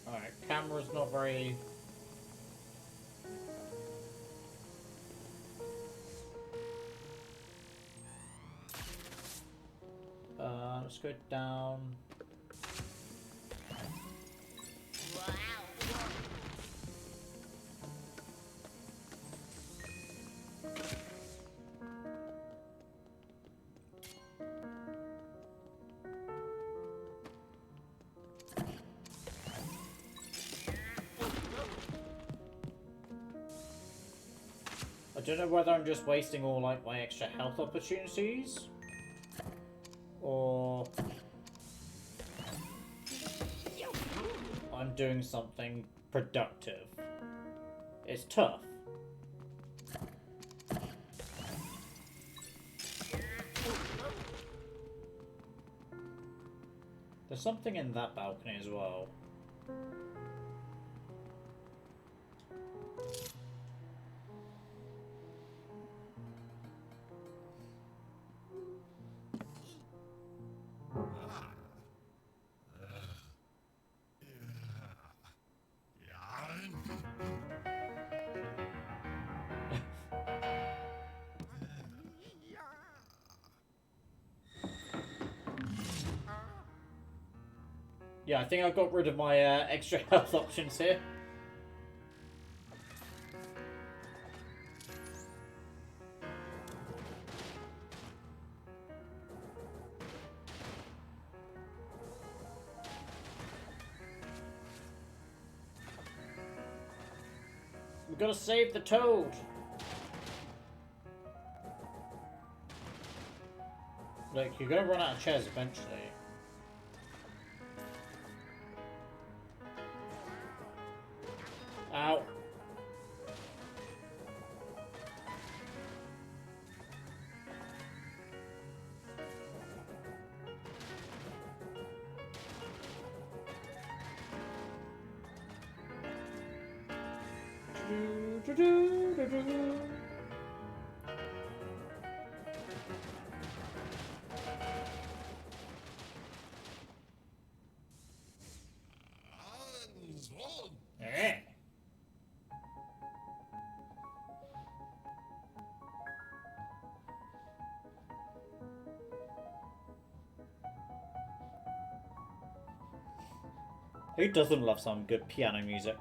Alright, camera's not very... let's go down. I don't know whether I'm just wasting all like my extra health opportunities, or I'm doing something productive. It's tough. There's something in that balcony as well. Yeah, I think I got rid of my extra health options here. We gotta save the toad. Look, you're gonna run out of chairs eventually. Ow. Eh. Who doesn't love some good piano music?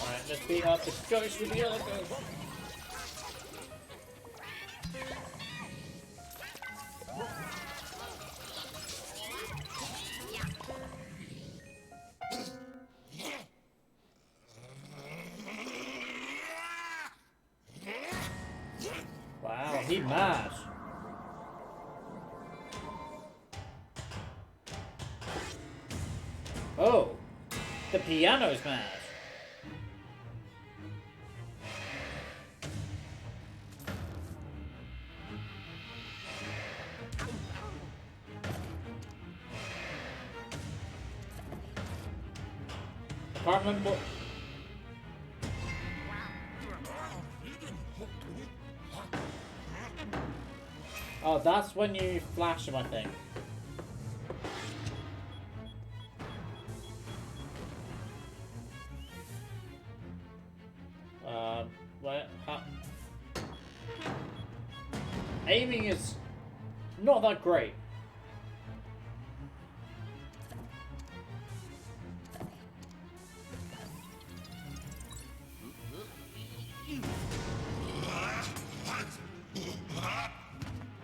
Alright, let's beat up the ghost with the other ghost. Wow, he mad. Oh, the piano's mad. I can't remember what... Oh, that's when you flash him, I think. What? Aiming is not that great.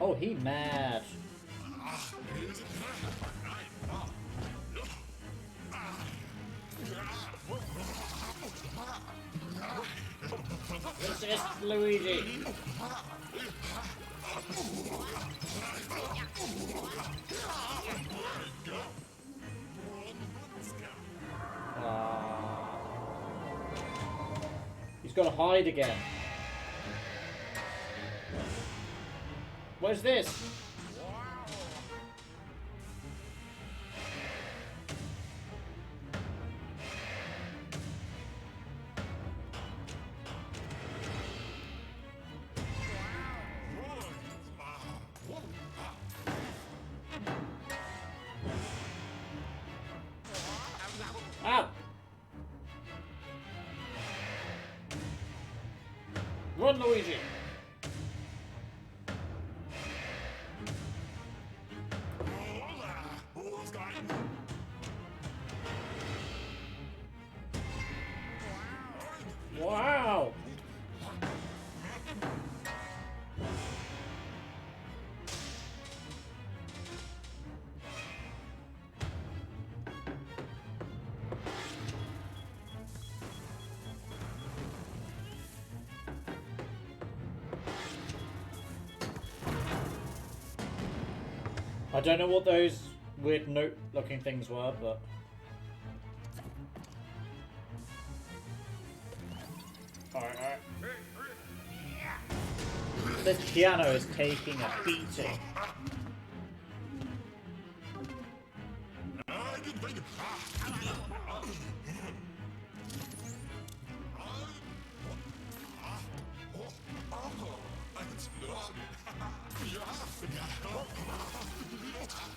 Oh, he mad. Resist, Luigi. He's got to hide again. What is this? Ow! Run, Luigi! Wow! I don't know what those weird note-looking things were, but... Alright. This piano is taking a beating.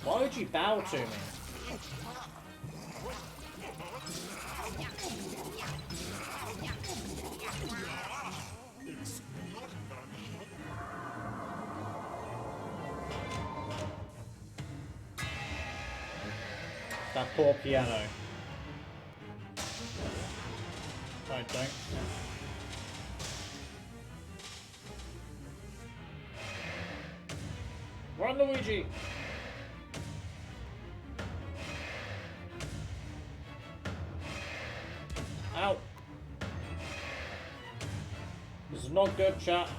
Why would you bow to me? That poor piano. Right, don't. Run, Luigi! Ow! This is not good, chat.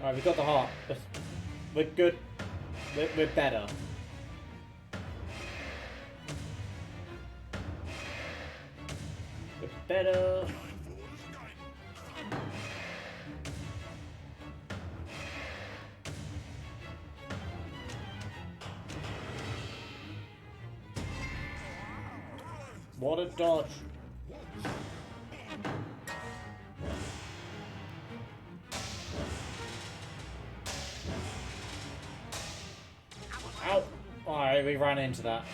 Alright, we got the heart. We're good. We're better. We're better. What a dodge. Ow! Alright, we ran into that.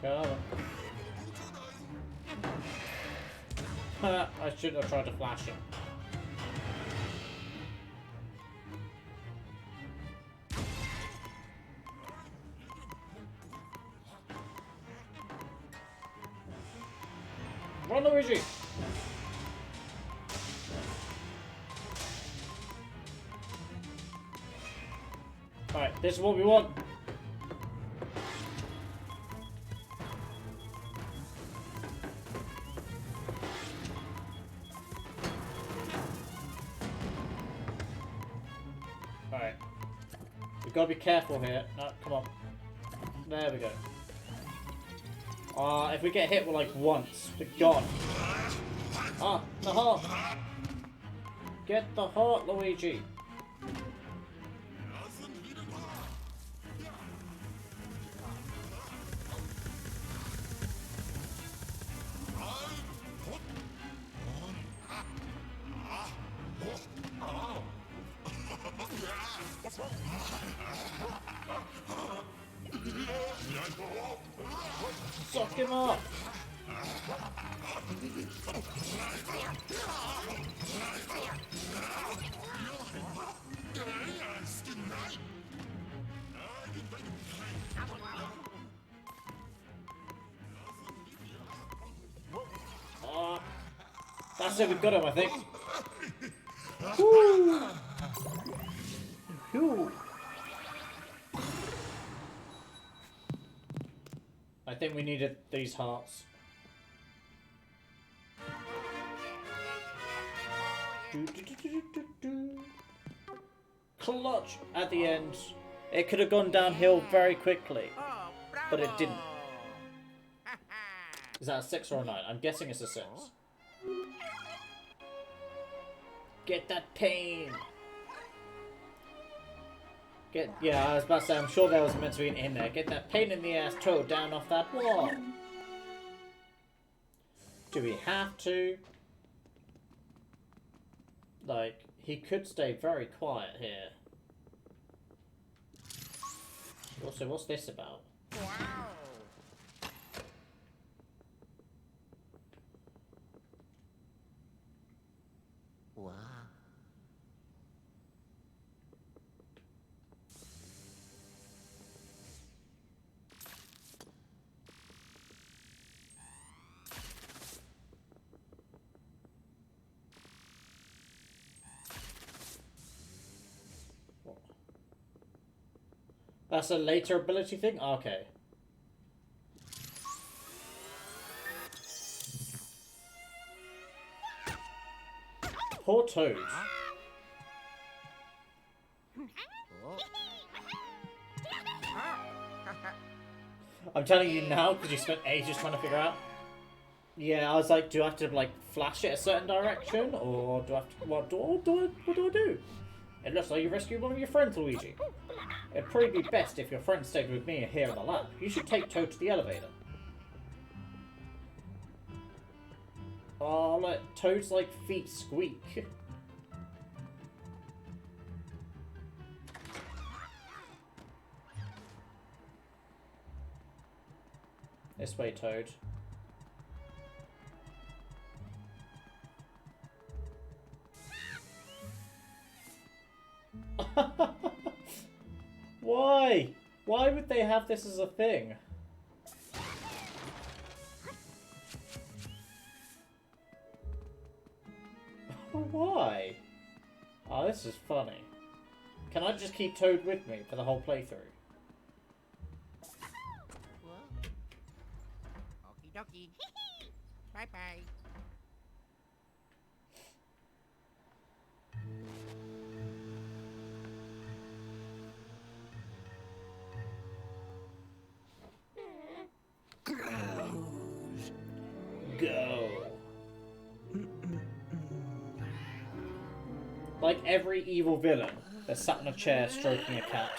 Come on. I shouldn't have tried to flash him. Run, Luigi! Alright, this is what we want. Alright. We've got to be careful here. No, come on. There we go. If we get hit with like once, we're gone. Ah, the heart! Get the heart, Luigi! Suck him up! That's it, we've got him, I think. Woo! Whew. I think we needed these hearts. Clutch at the end. It could have gone downhill very quickly, but it didn't. Is that a 6 or a 9? I'm guessing it's a 6. Get that pain! Yeah, I was about to say, I'm sure there was meant to be an in there. Get that pain in the ass toe down off that wall! Do we have to? Like, he could stay very quiet here. Also, what's this about? Wow. That's a later ability thing? Okay. Poor Toad. Oh. I'm telling you now because you spent ages trying to figure out. Yeah, I was like, do I have to like flash it a certain direction, or do I have to? What do I do? It looks like you rescued one of your friends, Luigi. It'd probably be best if your friend stayed with me here in the lab. You should take Toad to the elevator. Oh, look, Toad's like feet squeak. This way, Toad. Why? Why would they have this as a thing? Why? Oh, this is funny. Can I just keep Toad with me for the whole playthrough? Okie dokie. Bye bye. Go. Like every evil villain, they're sat in a chair stroking a cat.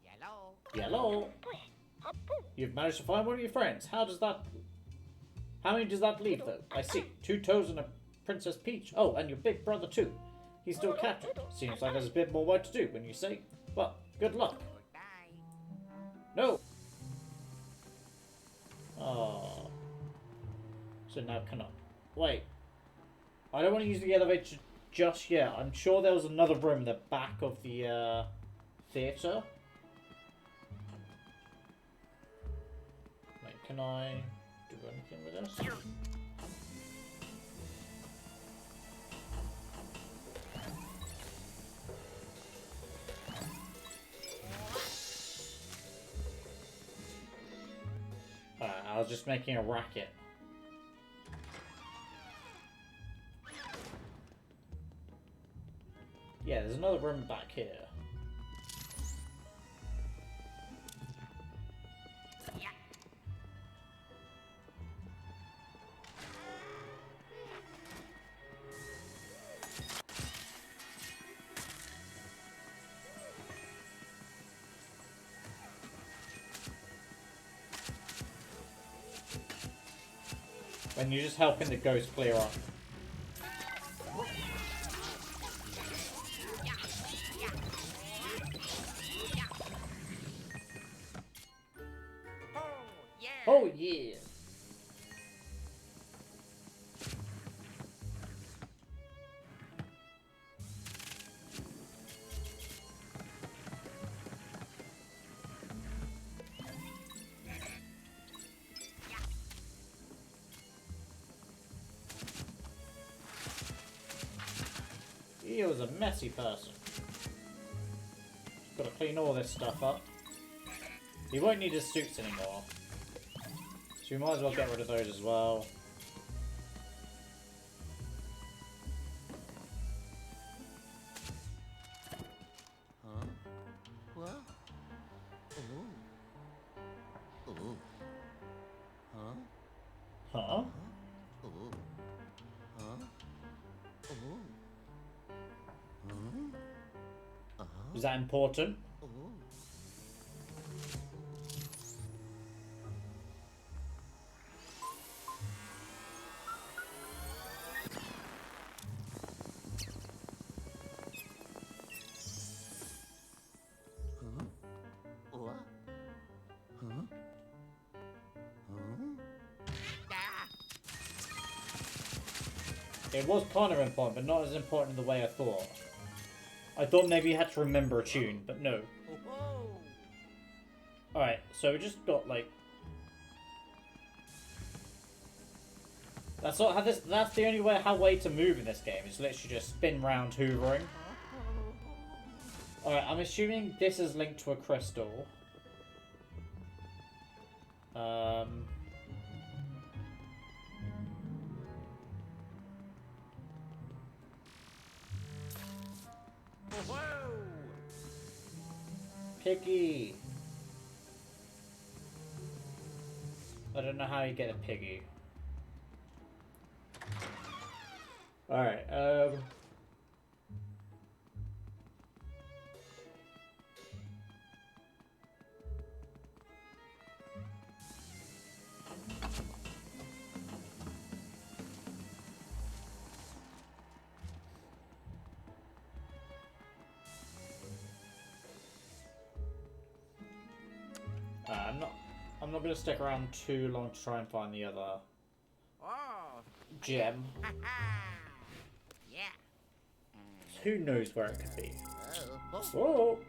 Yellow. Yellow. You've managed to find one of your friends. How many does that leave, though? I see. 2 Toads and a Princess Peach. Oh, and your big brother, too. He's still captured. Seems like there's a bit more work to do, when you say. Well, good luck. Goodbye. No! Oh. So now can I... Wait. I don't want to use the elevator just yet. I'm sure there was another room in the back of the, theatre. Wait, can I do anything with this? Alright, I was just making a racket. Yeah, there's another room back here. When you're just helping the ghost clear up. Oh, yeah. Oh yeah! He was a messy person. Just gotta clean all this stuff up. He won't need his suits anymore. So we might as well get rid of those as well. Huh? What? Oh. Oh. Huh? Huh? Oh. Huh? Oh. Huh? Is that important? Oh. What? Huh? Huh? Ah! It was kind of important, but not as important in the way I thought. I thought maybe you had to remember a tune, but no. Oh. Alright, so we just got like... That's not how this. That's the only way to move in this game. Is literally just spin round hoovering. Alright, I'm assuming this is linked to a crystal. Whoa! Piggy. I don't know how you get a piggy. Alright, I'm not gonna stick around too long to try and find the other Oh! gem. Ha ha! Yeah. Who knows where it could be? Oh. Whoa!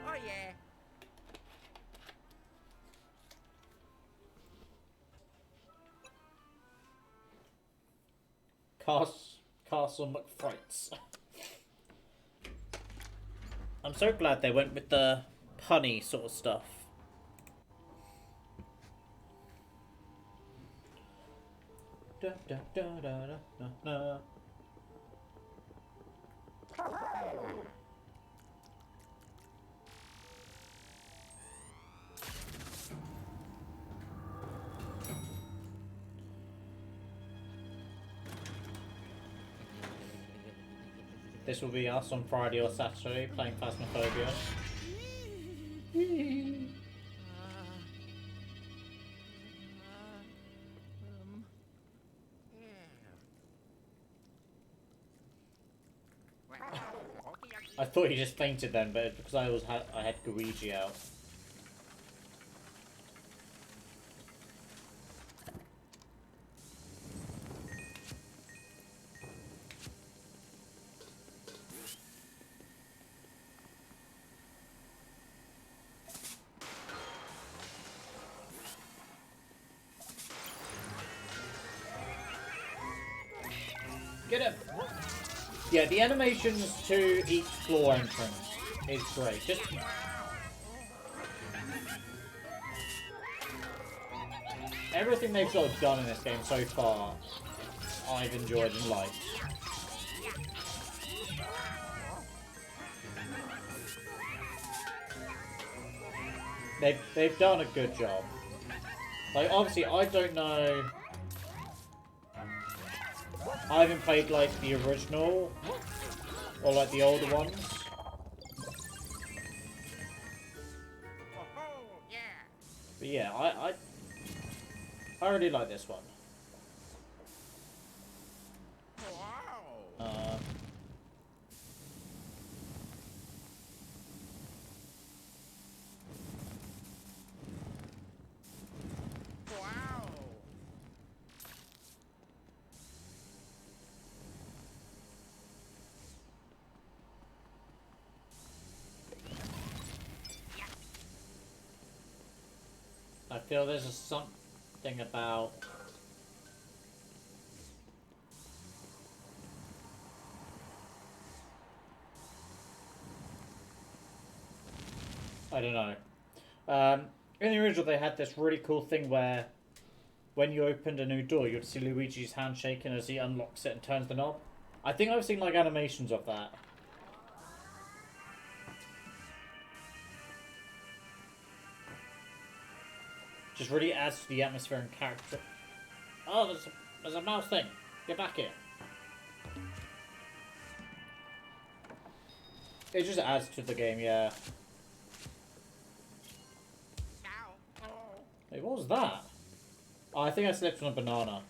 Oh yeah. Castle McFrights. I'm so glad they went with the punny sort of stuff. Da, da, da, da, da, da. This will be us on Friday or Saturday playing Phasmophobia. I thought you just fainted then, but it's because I had Gooigi out. Get him! Yeah, the animations to each floor entrance is great. Just everything they've sort of done in this game so far, I've enjoyed and liked. They've done a good job. Like, obviously, I don't know. I haven't played like the original or like the older ones. But yeah, I really like this one. I feel there's something about I don't know. In the original, they had this really cool thing where when you opened a new door, you'd see Luigi's hand shaking as he unlocks it and turns the knob. I think I've seen like animations of that. Just really adds to the atmosphere and character. Oh, there's a mouse thing. Get back here. It just adds to the game, yeah. Hey, what was that? Oh, I think I slipped on a banana.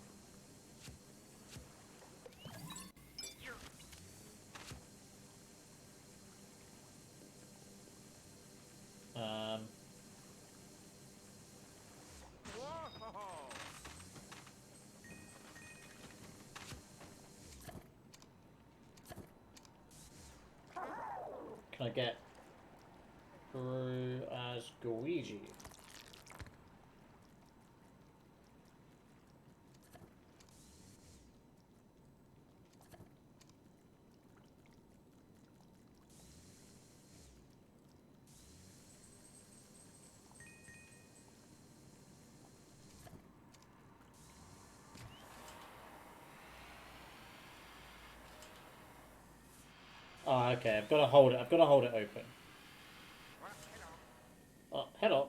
Can I get through as Gooigi? Oh, okay. I've got to hold it. I've got to hold it open. Well, hello. Oh, hello.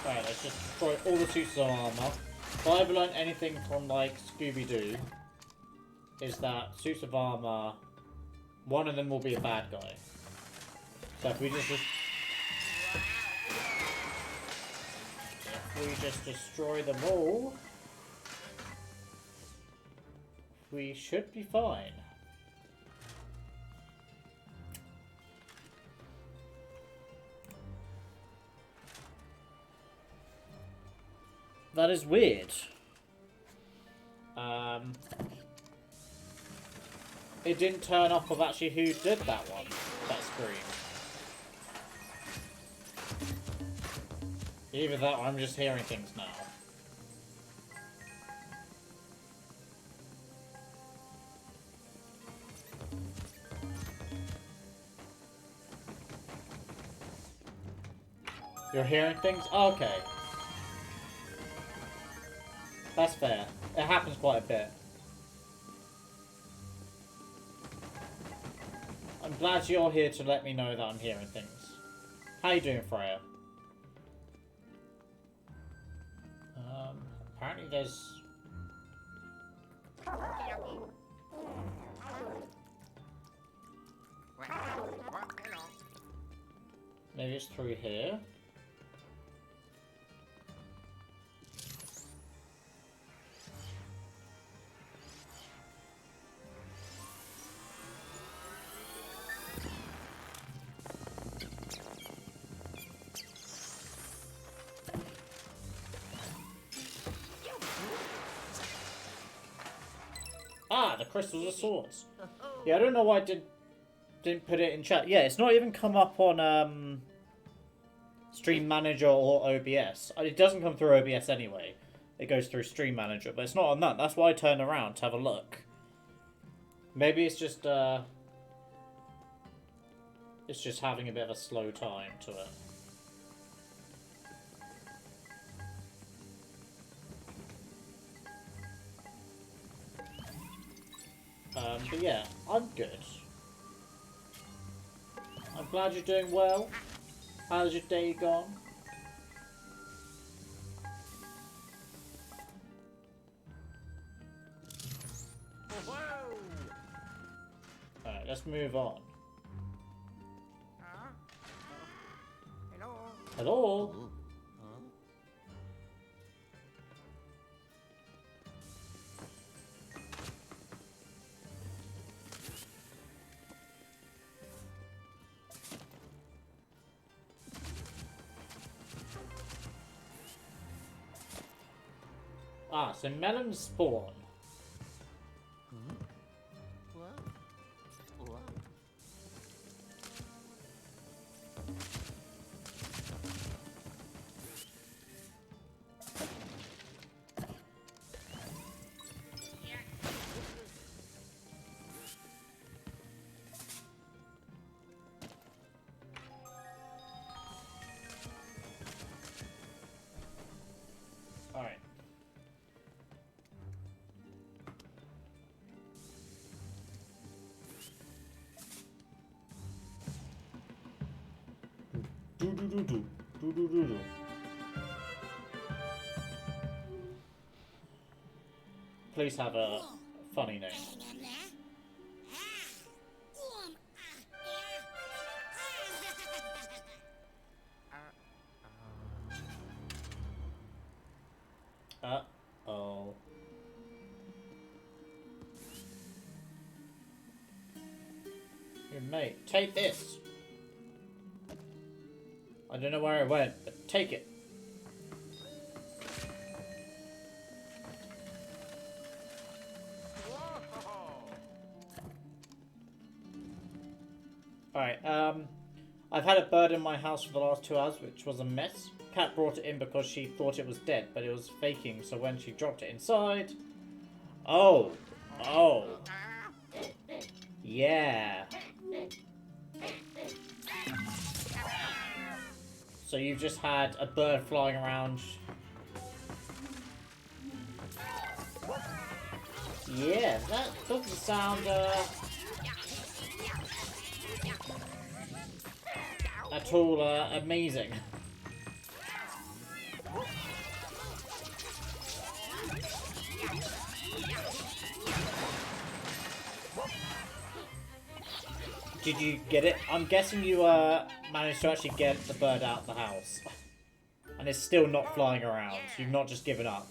Alright, let's just destroy all the suits of armor. If I've learned anything from, like, Scooby-Doo, is that suits of armor, one of them will be a bad guy. So if we just destroy them all, we should be fine. That is weird. It didn't turn up of actually who did that one, that scream. Either that or I'm just hearing things now. You're hearing things? Oh, okay. That's fair. It happens quite a bit. I'm glad you're here to let me know that I'm hearing things. How you doing, Freya? Apparently there's... Okie well, hello. Maybe it's through here. Ah, the crystals of swords. Yeah, I don't know why I didn't put it in chat. Yeah, it's not even come up on Stream Manager or OBS. It doesn't come through OBS anyway. It goes through Stream Manager, but it's not on that. That's why I turned around to have a look. Maybe it's just having a bit of a slow time to it. But yeah, I'm good. I'm glad you're doing well. How's your day gone? Alright, let's move on. Hello. Hello? Ah, so melons spawn. Alright. Do do do do. Do do do do. Please have a funny name. Uh-oh. Here, mate, take this. I don't know where it went, but take it. Alright, I've had a bird in my house for the last 2 hours, which was a mess. cat brought it in because she thought it was dead, but it was faking, so when she dropped it inside... Oh. Oh. Yeah. So you've just had a bird flying around. Yeah, that doesn't sound at all amazing. Did you get it? I'm guessing you managed to actually get the bird out of the house. And it's still not flying around. You've not just given up.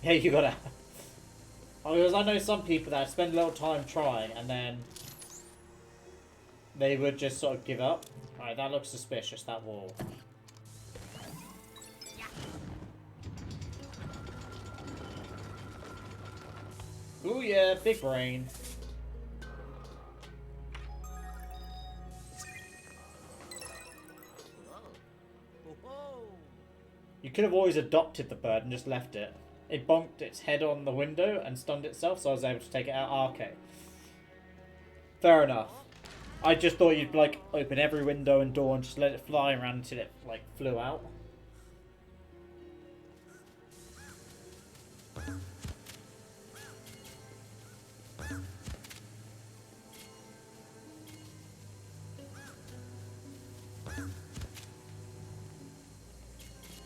Yeah, you gotta... Oh, because I know some people that spend a little time trying and then they would just sort of give up. Alright, that looks suspicious, that wall. Ooh yeah, big brain. You could have always adopted the bird and just left it. It bonked its head on the window and stunned itself, so I was able to take it out. Ah, okay. Fair enough. I just thought you'd, like, open every window and door and just let it fly around until it, like, flew out.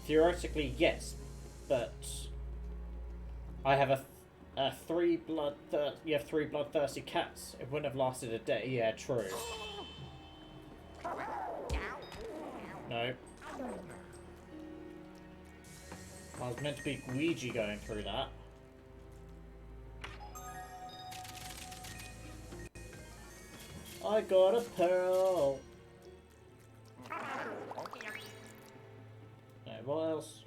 Theoretically, yes, but I have a you have three bloodthirsty cats. It wouldn't have lasted a day. Yeah, true. No. I was meant to be Luigi going through that. I got a pearl. No, what else?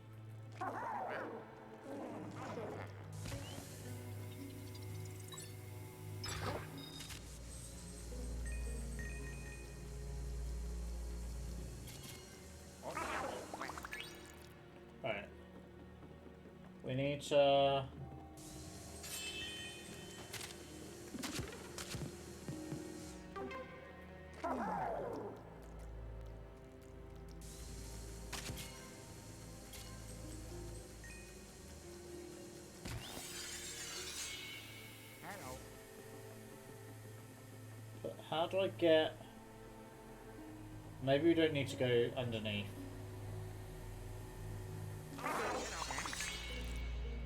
Alright. We need to... But how do I get... Maybe we don't need to go underneath.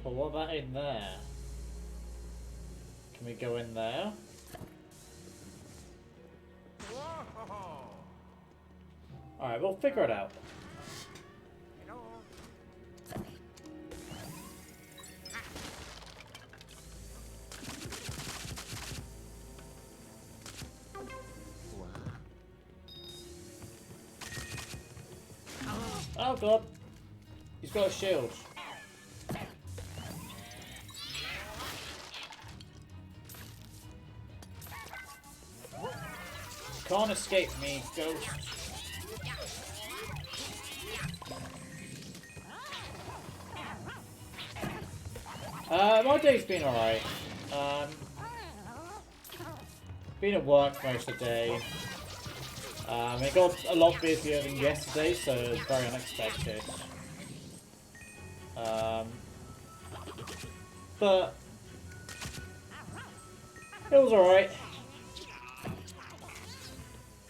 But what about in there? Can we go in there? Alright, we'll figure it out. Oh god! He's got a shield. Can't escape me, ghost. My day's been alright. Been at work most of the day. It got a lot busier than yesterday, so it was very unexpected. But it was alright.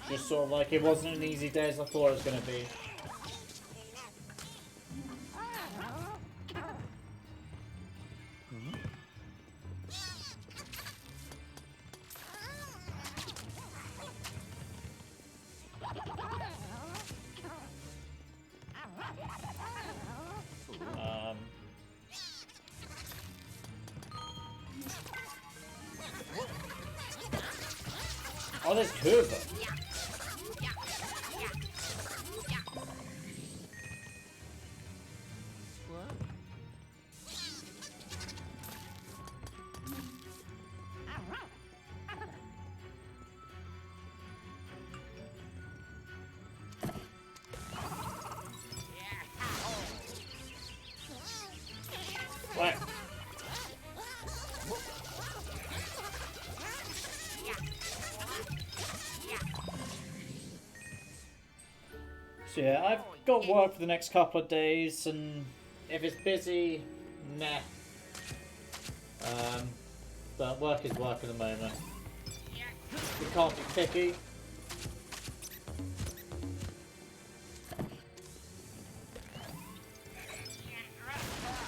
Just sort of like it wasn't an easy day as I thought it was going to be. Oh, there's two of them. So yeah, I've got work for the next couple of days, and if it's busy, nah. But work is work at the moment. We can't be picky.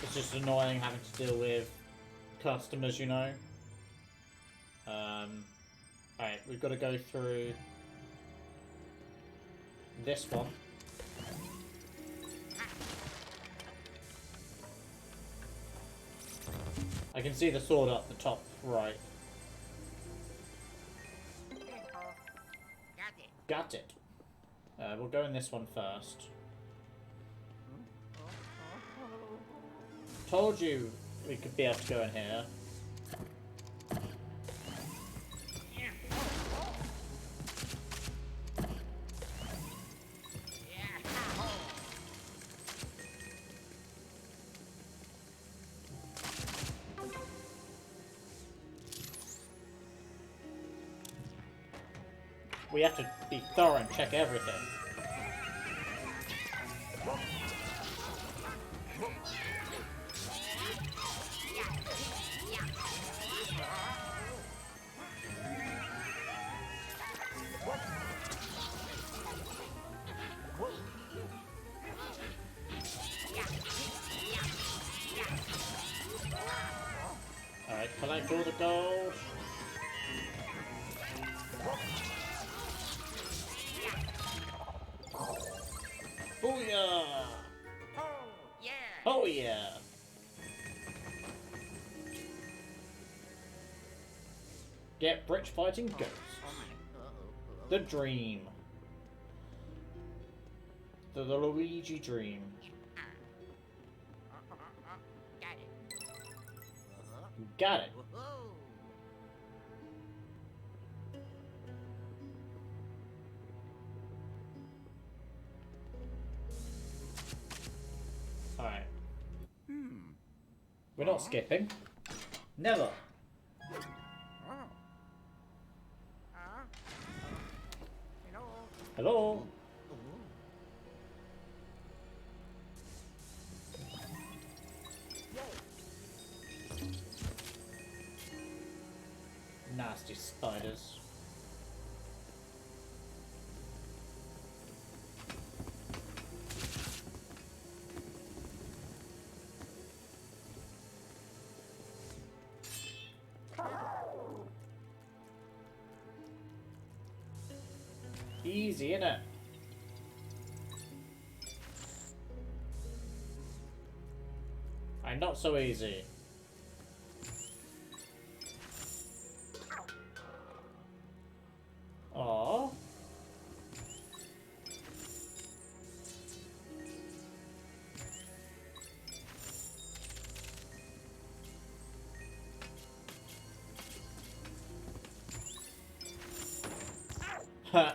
It's just annoying having to deal with customers, you know. Alright, we've got to go through this one. I can see the sword up the top right. Got it. We'll go in this one first. Told you we could be able to go in here. We have to be thorough and check everything. Alright, collect all the gold. Booyah! Oh yeah! Get rich fighting ghosts. The dream. The Luigi dream. Got it. Alright. We're not skipping. Never. Hello? Nasty spiders. Easy, innit? Not so easy. Aww. Ha.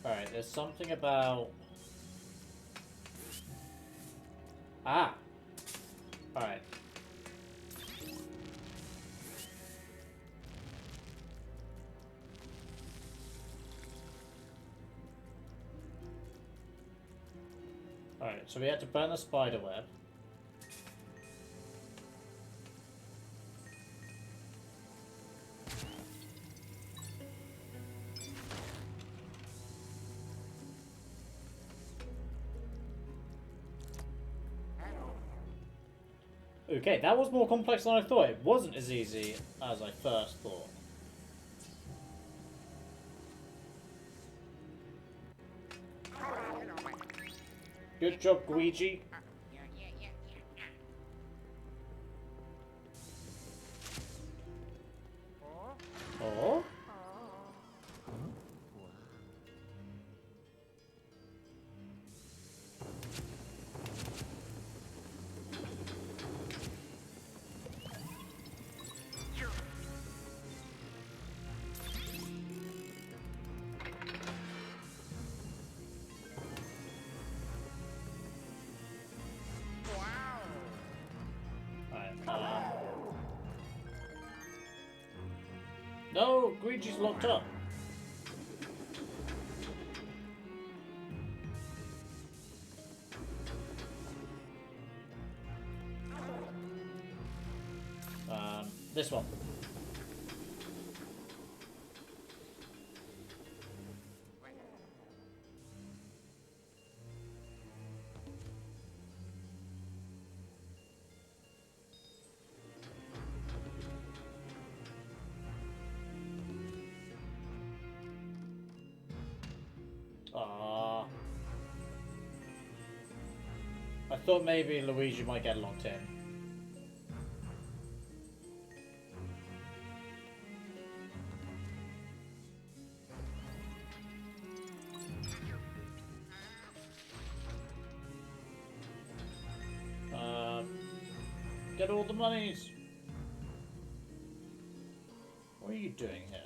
Alright, there's something about... Ah! Alright. Alright, so we had to burn the spider web. Okay, that was more complex than I thought. It wasn't as easy as I first thought. Good job, Gooigi. Oh? No, Luigi's locked up. This one. Ah. I thought maybe Luigi might get locked in. Get all the monies. What are you doing here?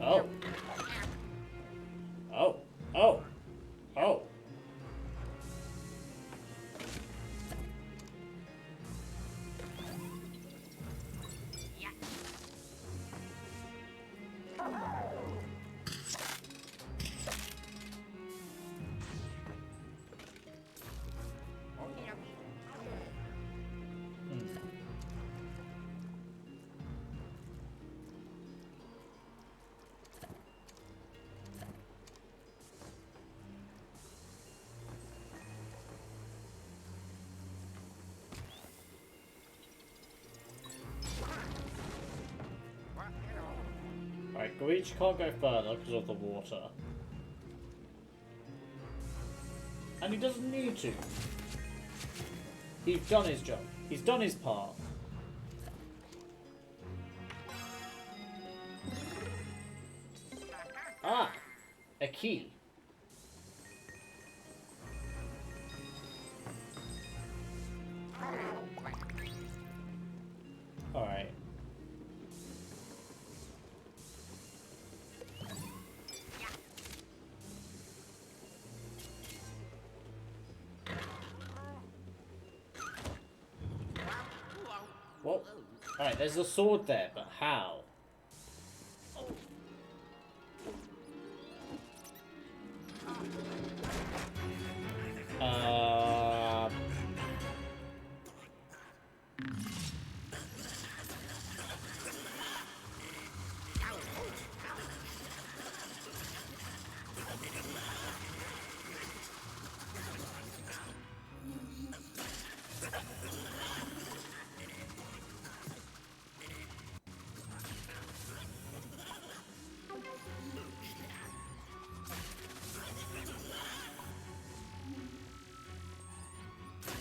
Oh. Oh. Oh. Oh. Alright, Gooigi can't go further because of the water. And he doesn't need to. He's done his job. He's done his part. Ah! A key. Alright. What? Alright, there's a sword there, but how?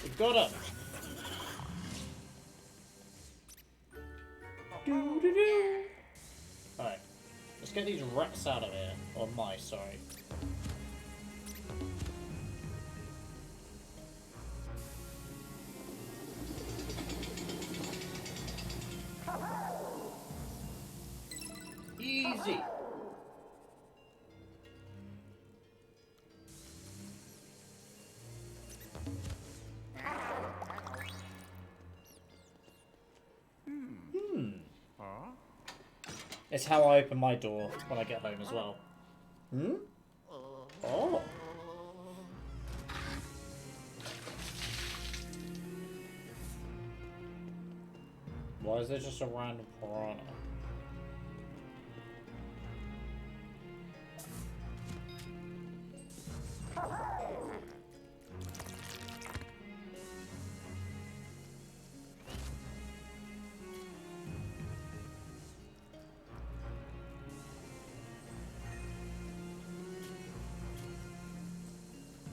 We got him! Doo-doo-doo. Alright, let's get these rats out of here. Or mice, sorry. Easy! It's how I open my door when I get home as well. Hmm? Oh. Why is there just a random piranha?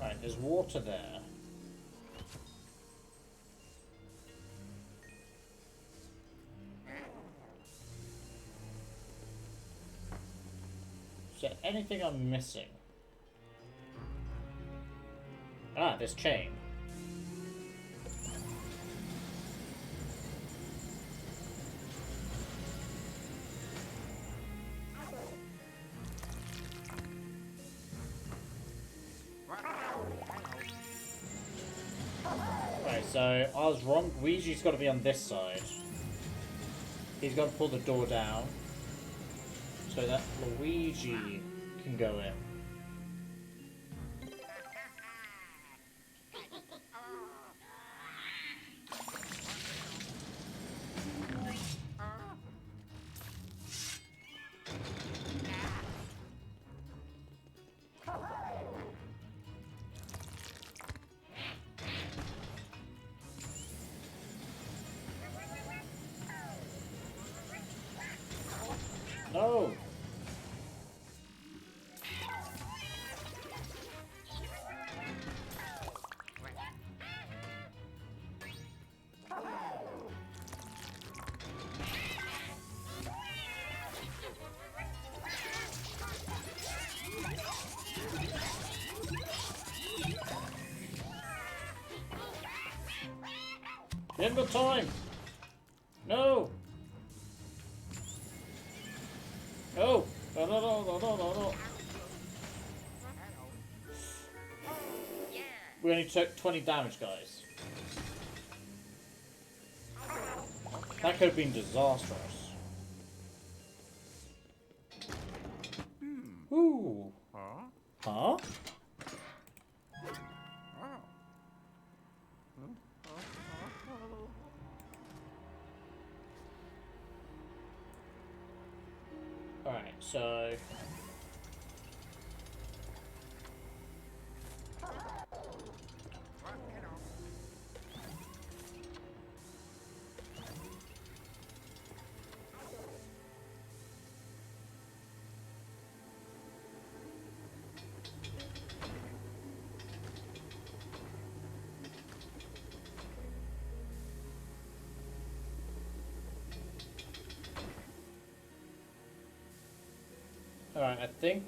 Right, there's water there. Is there anything I'm missing? Ah, this chain. So I was wrong. Luigi's got to be on this side. He's got to pull the door down so that Luigi can go in. No! The end of time! No! No! No, no, no, no, no, no, no. We only took 20 damage, guys. That could have been disastrous. Ooh. Huh? Alright, so... Alright, I think...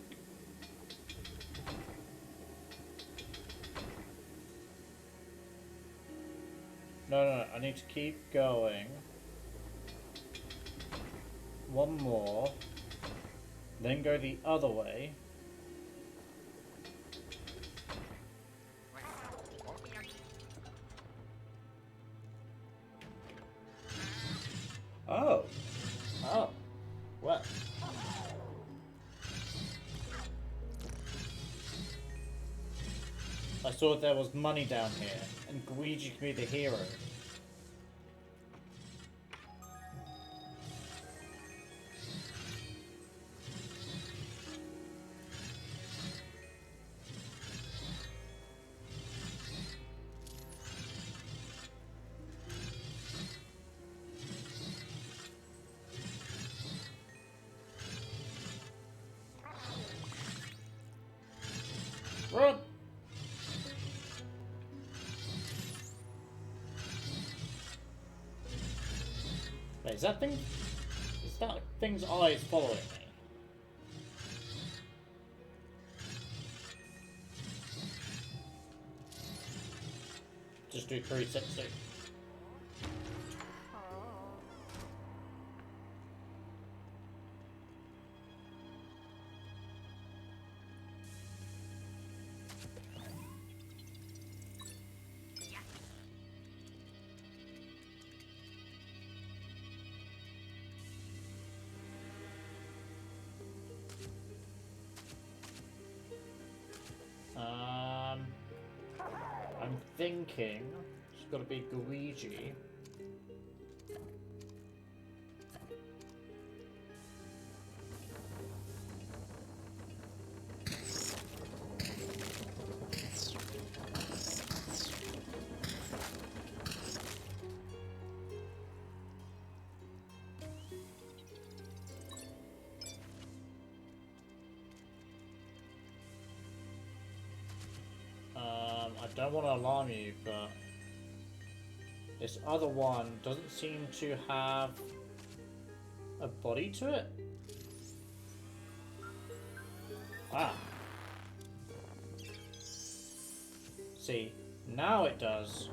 No, no, no, I need to keep going. One more. Then go the other way. Oh. Oh. What? I saw there was money down here, and Gooigi can be the hero. Run! Wait, is that thing... Is that thing's eyes following me? Just do 360. I'm thinking it's got to be Gooigi. I don't want to alarm you, but this other one doesn't seem to have a body to it. Ah. See, now it does.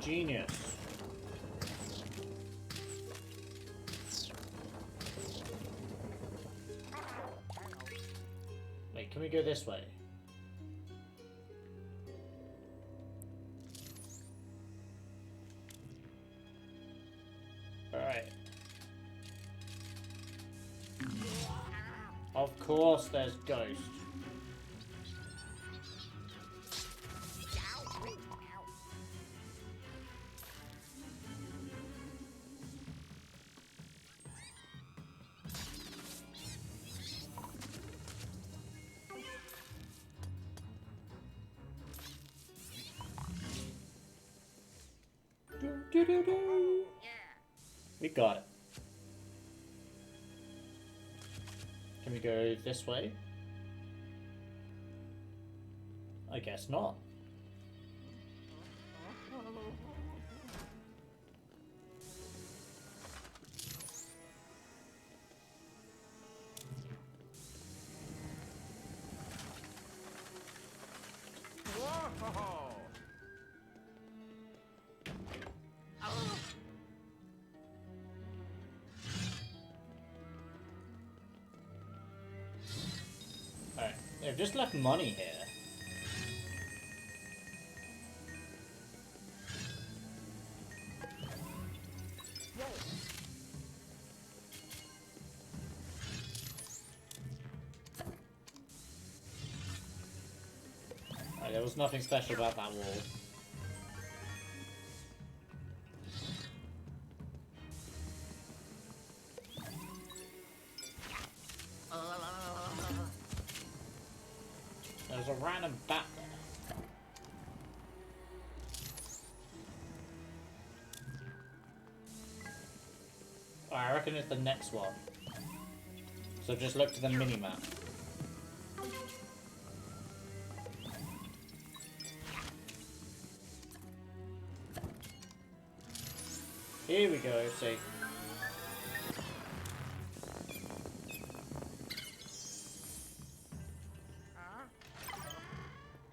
Genius. can we go this way? Alright. Of course there's ghosts. We got it. Can we go this way? I guess not. Alright, they've just left money here. Alright, there was nothing special about that wall. There's a random bat there. Alright, I reckon it's the next one. So just look to the mini-map. Here we go, see.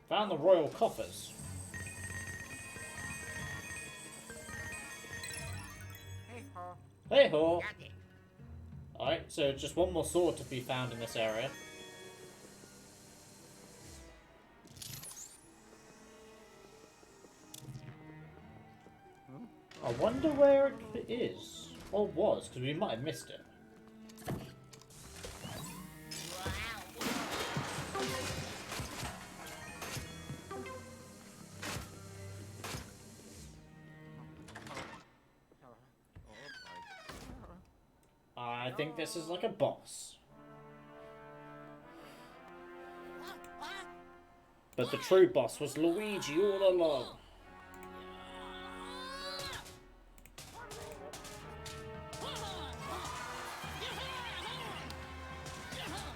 Found the royal coffers. Hey-ho. Hey ho! Got it. Alright, so just one more sword to be found in this area. I wonder where it is. Or was, because we might have missed it. I think this is like a boss. But the true boss was Luigi all along.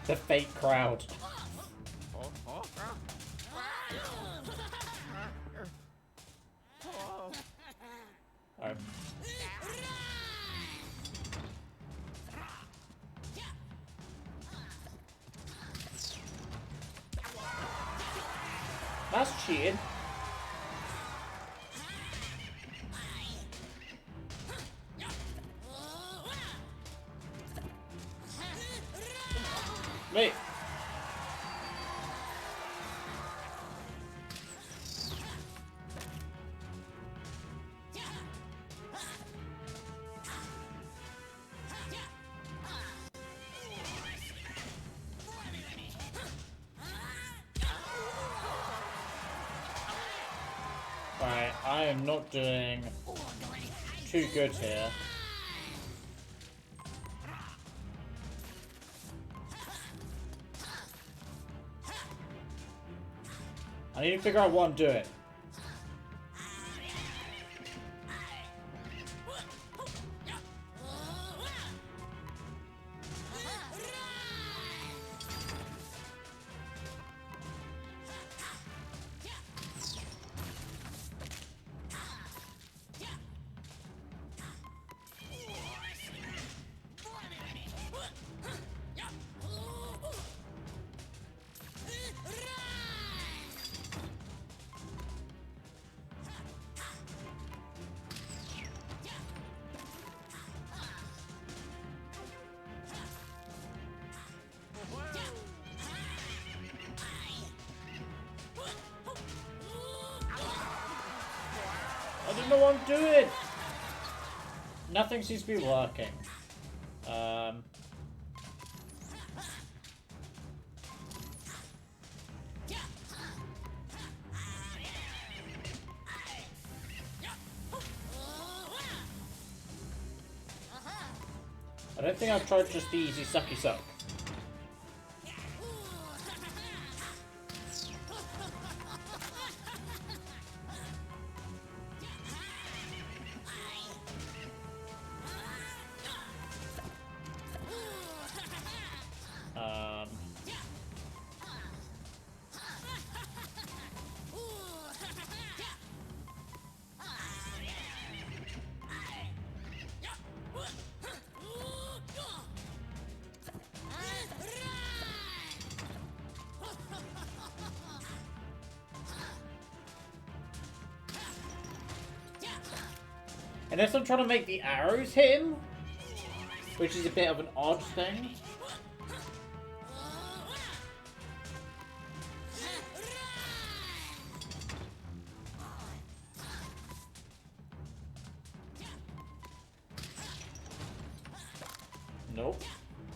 The fake crowd. Oh. That's cheating. Wait. Alright, I am not doing too good here. I need to figure out what I'm doing. know what I'm doing. Nothing seems to be working. I don't think I've tried just the easy sucky suck. Unless I'm trying to make the arrows hit him, which is a bit of an odd thing. Nope,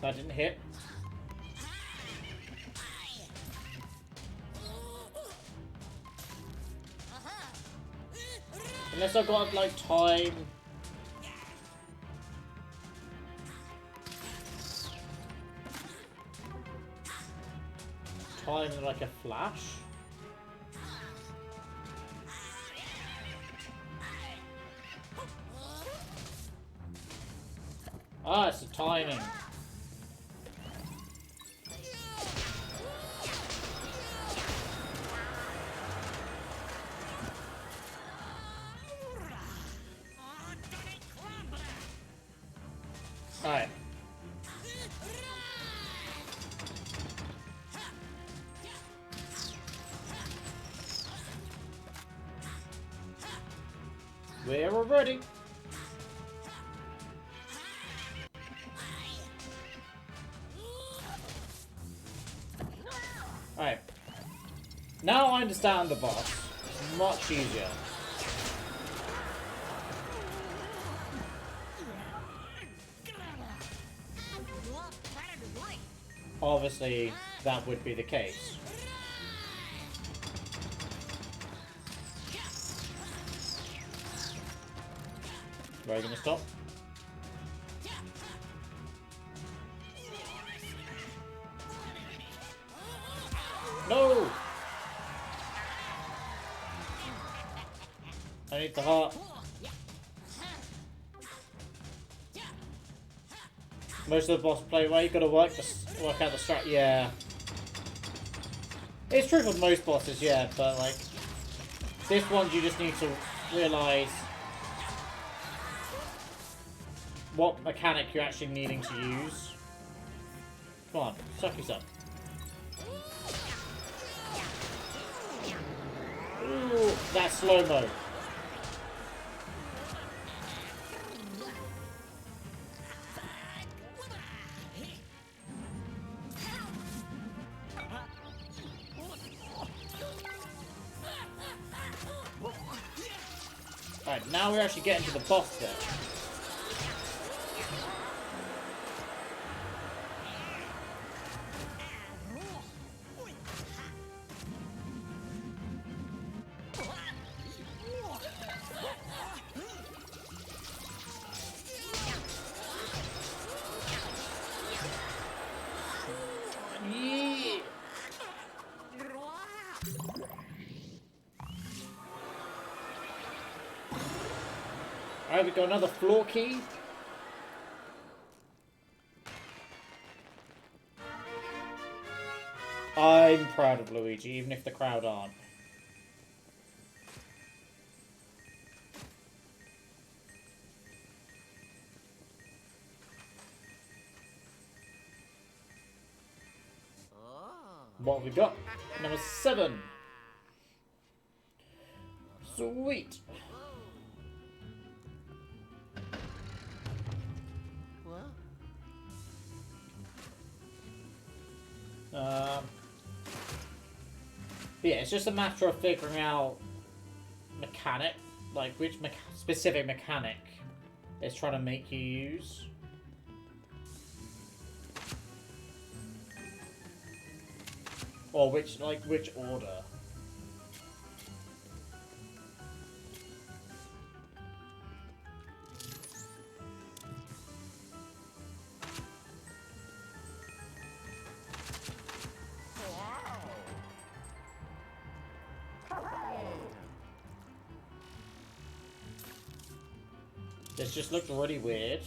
that didn't hit. Unless I've got, like, time. Time like a flash. Ah, it's the timing. Alright. We're all ready. Alright. Now I understand the boss. It's much easier. Obviously, that would be the case. Where are you gonna stop? No! I need the heart. Most of the boss play well, you gotta work out the strat. Yeah. It's true for most bosses, yeah, but like this one you just need to realise what mechanic you're actually needing to use. Come on, suck yourself. Ooh, that's slow-mo. Alright, now we're actually getting to the boss there. Alright, we got another floor key. I'm proud of Luigi, even if the crowd aren't. What have we got? Number 7. Sweet. Yeah, it's just a matter of figuring out mechanic like which specific mechanic it's trying to make you use. Or which order. This just looked really weird.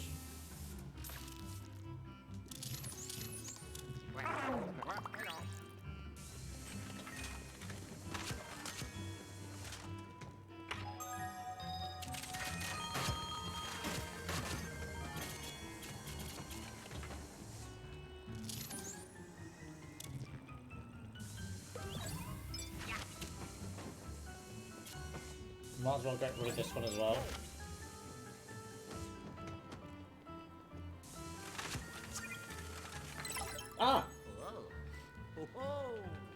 Might as well get rid of this one as well. Ah!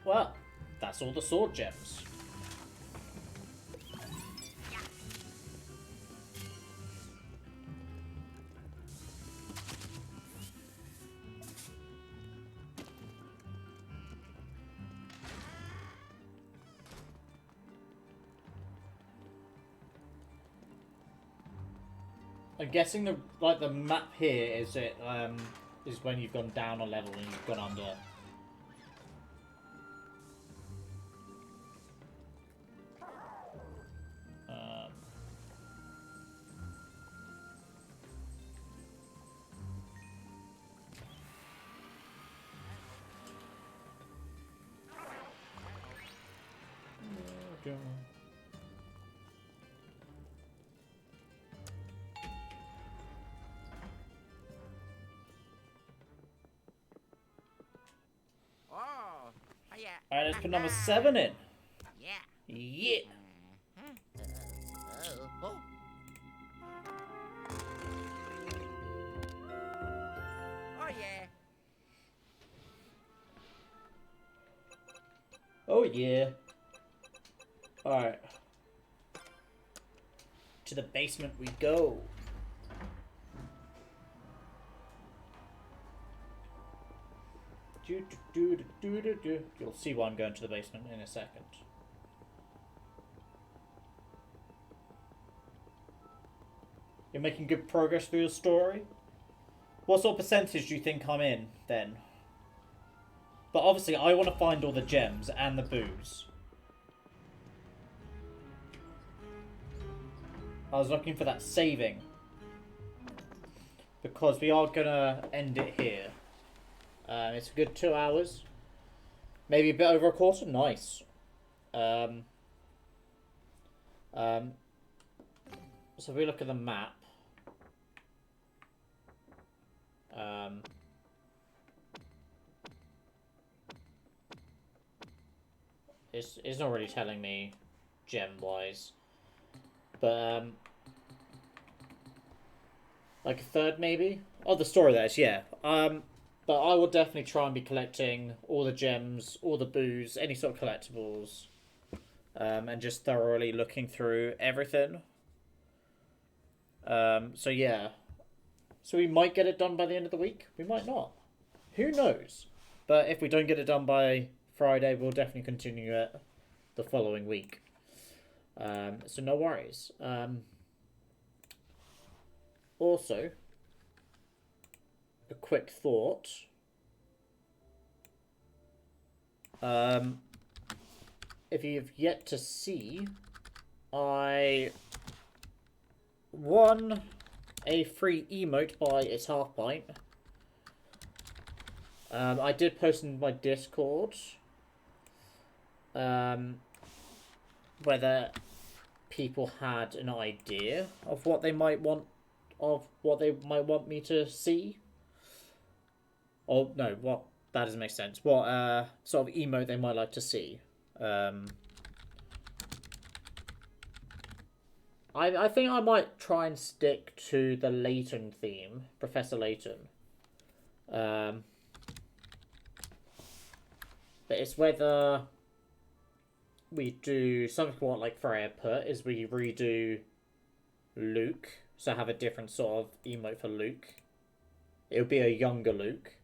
Well, that's all the sword gems. I'm guessing the map here is is when you've gone down a level and you've gone under. Oh, yeah. Alright, let's put number 7 in. Yeah. Yeah. Oh. Oh, yeah. Oh yeah. Alright. To the basement we go. You'll see why I'm going to the basement in a second. You're making good progress through your story? What sort of percentage do you think I'm in, then? But obviously, I want to find all the gems and the booze. I was looking for that saving. Because we are going to end it here. It's a good 2 hours. Maybe a bit over a quarter. Nice. So if we look at the map. It's not really telling me gem-wise. But, like a third, maybe? Oh, the story there is, yeah. But I will definitely try and be collecting all the gems, all the booze, any sort of collectibles. And just thoroughly looking through everything. So yeah. So we might get it done by the end of the week. We might not. Who knows? But if we don't get it done by Friday, we'll definitely continue it the following week. So no worries. Also, a quick thought. If you've yet to see, I won a free emote by It's Half Pint. I did post in my Discord whether people had an idea of what they might want me to see. Or no, what that doesn't make sense. What sort of emote they might like to see. I think I might try and stick to the Layton theme, Professor Layton. But it's whether we do something what like Freya put is we redo Luke, so have a different sort of emote for Luke. It would be a younger Luke.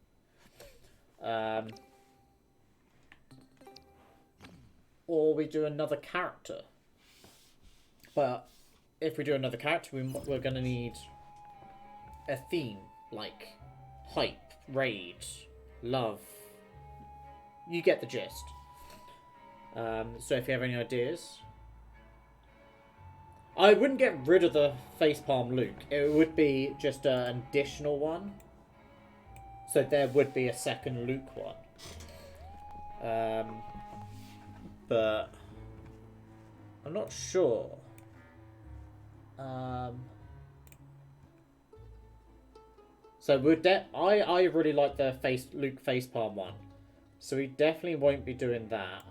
Or we do another character. But if we do another character, we're going to need a theme, like hype, rage, love. You get the gist. So if you have any ideas... I wouldn't get rid of the facepalm Luke. It would be just an additional one. So there would be a second Luke one. But I'm not sure. So I really like the Luke facepalm one. So we definitely won't be doing that.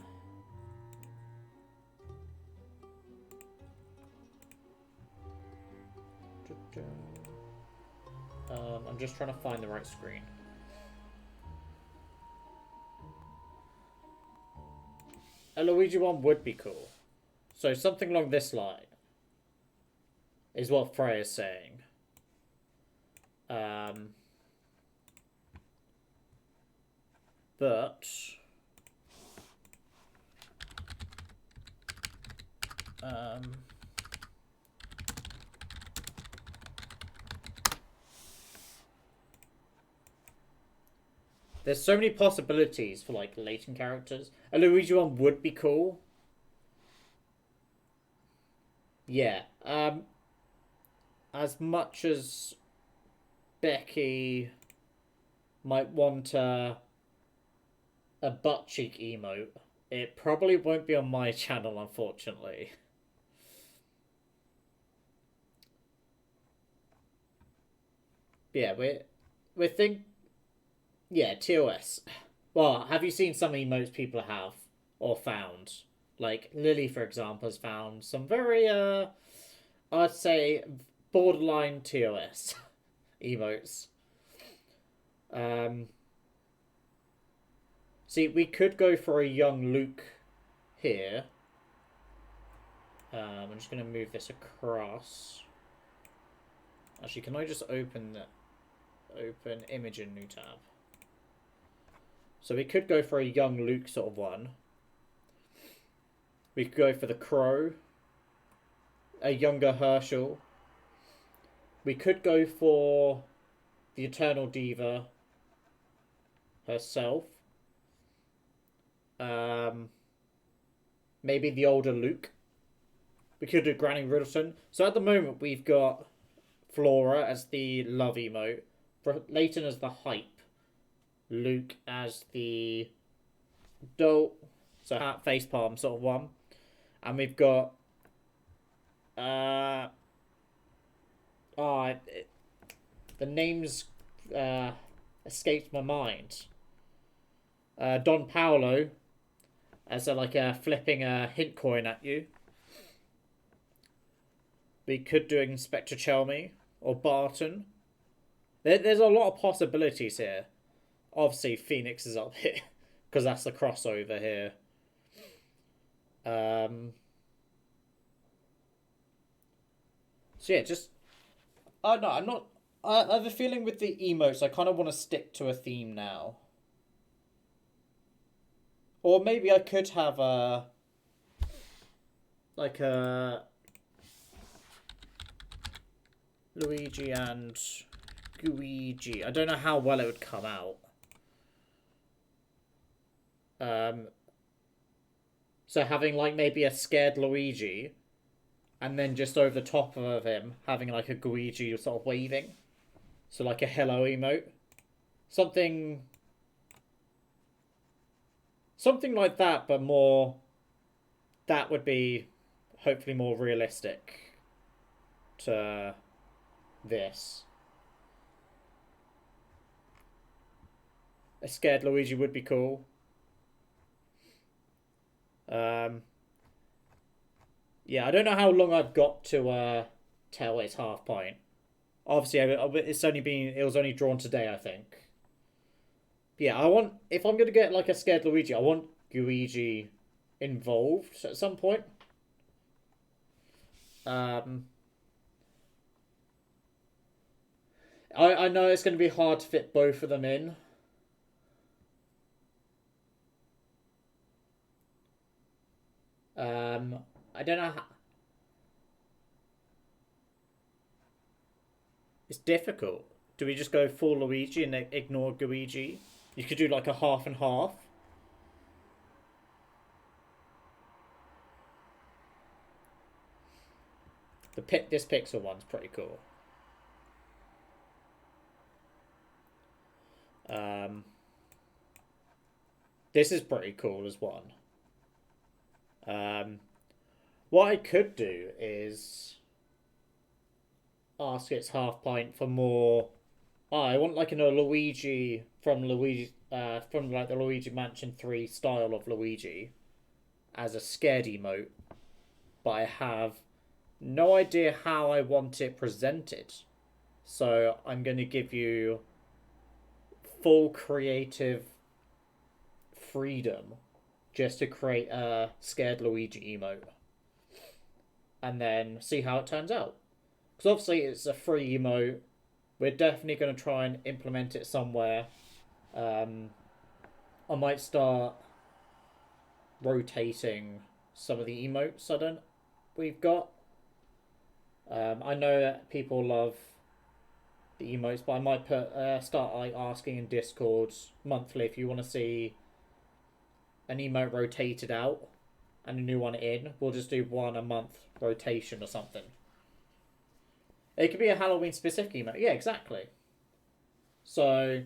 I'm just trying to find the right screen. A Luigi one would be cool. So something along this line is what Freya's saying. But there's so many possibilities for like latent characters. A Luigi one would be cool. Yeah. As much as Becky might want a butt cheek emote, it probably won't be on my channel, unfortunately. Yeah, we think. Yeah, TOS. Well, have you seen some emotes people have or found? Like Lily, for example, has found some very I'd say borderline TOS emotes. See, we could go for a young Luke here. I'm just going to move this across. Actually, can I just open image in new tab? So we could go for a young Luke sort of one. We could go for the Crow. A younger Herschel. We could go for the Eternal Diva herself. Maybe the older Luke. We could do Granny Riddleton. So at the moment we've got Flora as the love emote, Leighton as the hype, Luke as the adult, so hat facepalm sort of one, and we've got the names escaped my mind. Don Paolo as flipping a hint coin at you. We could do Inspector Chelmy or Barton. There's a lot of possibilities here. Obviously, Phoenix is up here because that's the crossover here. So yeah, just no, I'm not. I have a feeling with the emotes, I kind of want to stick to a theme now. Or maybe I could have a Luigi and Gooigi. I don't know how well it would come out. So having maybe a scared Luigi, and then just over the top of him having a Gooigi sort of waving, so a hello emote, something like that, but more. That would be hopefully more realistic to this. A scared Luigi would be cool. Yeah, I don't know how long I've got to tell its half point. Obviously, it was only drawn today, I think. But yeah, if I'm gonna get a scared Luigi, I want Gooigi involved at some point. I know it's going to be hard to fit both of them in. I don't know how... It's difficult. Do we just go full Luigi and ignore Gooigi? You could do like a half and half. This pixel one's pretty cool. This is pretty cool as one. What I could do is ask its half pint for more. Oh, I want like a Luigi from like the Luigi Mansion 3 style of Luigi as a scared emote, but I have no idea how I want it presented. So I'm going to give you full creative freedom just to create a scared Luigi emote and then see how it turns out. Because obviously it's a free emote. We're definitely going to try and implement it somewhere. I might start rotating some of the emotes we've got. I know that people love the emotes, but I might start like asking in Discord monthly if you want to see an emote rotated out and a new one in. We'll just do one a month rotation or something. It could be a Halloween specific emote. Yeah, exactly. So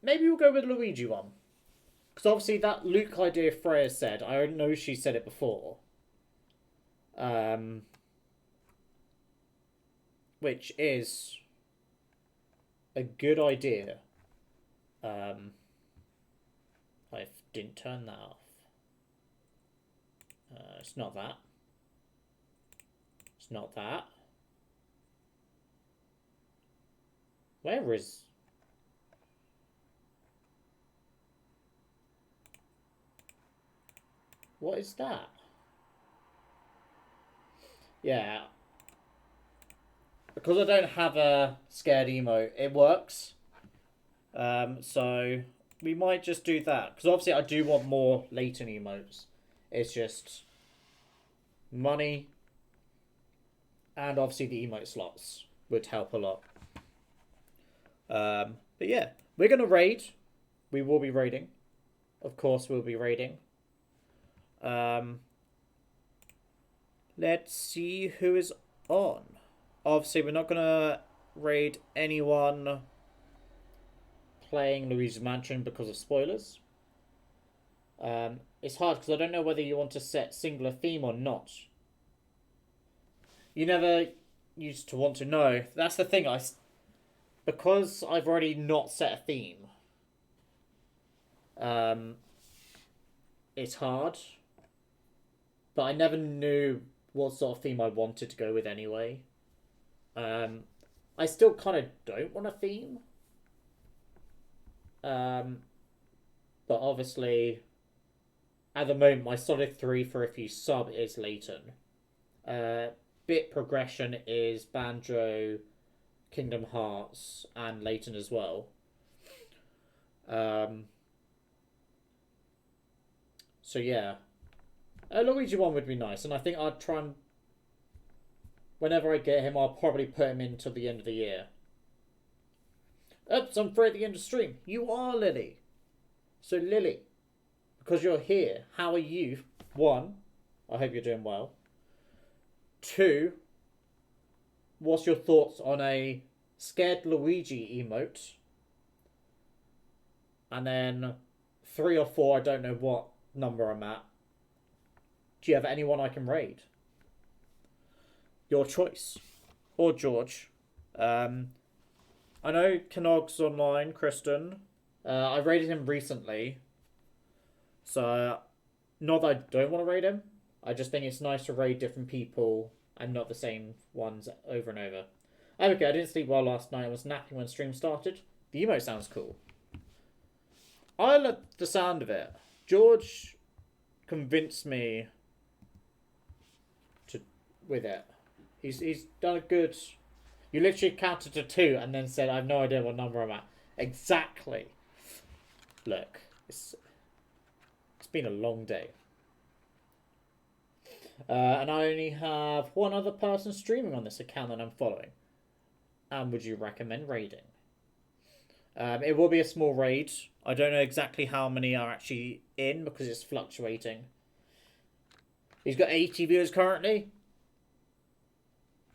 maybe we'll go with the Luigi one. Because obviously that Luke idea Freya said, I know she said it before. Which is a good idea. I didn't turn that off. It's not that. It's not that. Where is... What is that? Yeah. Because I don't have a scared emote, it works. So we might just do that. Because obviously I do want more latent emotes. It's just money and obviously the emote slots would help a lot. But yeah, we're going to raid. We will be raiding. Of course we'll be raiding. Let's see who is on. Obviously, we're not going to raid anyone playing Luigi's Mansion because of spoilers. It's hard because I don't know whether you want to set singular theme or not. You never used to want to know. That's the thing. Because I've already not set a theme. It's hard. But I never knew what sort of theme I wanted to go with anyway. I still kind of don't want a theme. But obviously, at the moment, my Solid 3 for if you sub is Layton. Bit progression is Banjo, Kingdom Hearts, and Layton as well. So yeah. Luigi 1 would be nice, and I think I'd try and... Whenever I get him, I'll probably put him in until the end of the year. Oops, I'm free at the end of stream. You are, Lily. So, Lily, because you're here, how are you? 1, I hope you're doing well. 2, what's your thoughts on a scared Luigi emote? And then 3 or 4, I don't know what number I'm at. Do you have anyone I can raid? Your choice. Or George. I know Kanog's online, Kristen. I raided him recently. So, not that I don't want to raid him. I just think it's nice to raid different people and not the same ones over and over. Okay, I didn't sleep well last night. I was napping when stream started. The emote sounds cool. I love the sound of it. George convince me to with it. He's done a good. You literally counted to 2 and then said, "I have no idea what number I'm at." Exactly. Look, it's been a long day. And I only have one other person streaming on this account that I'm following. And would you recommend raiding? It will be a small raid. I don't know exactly how many are actually in because it's fluctuating. He's got 80 viewers currently.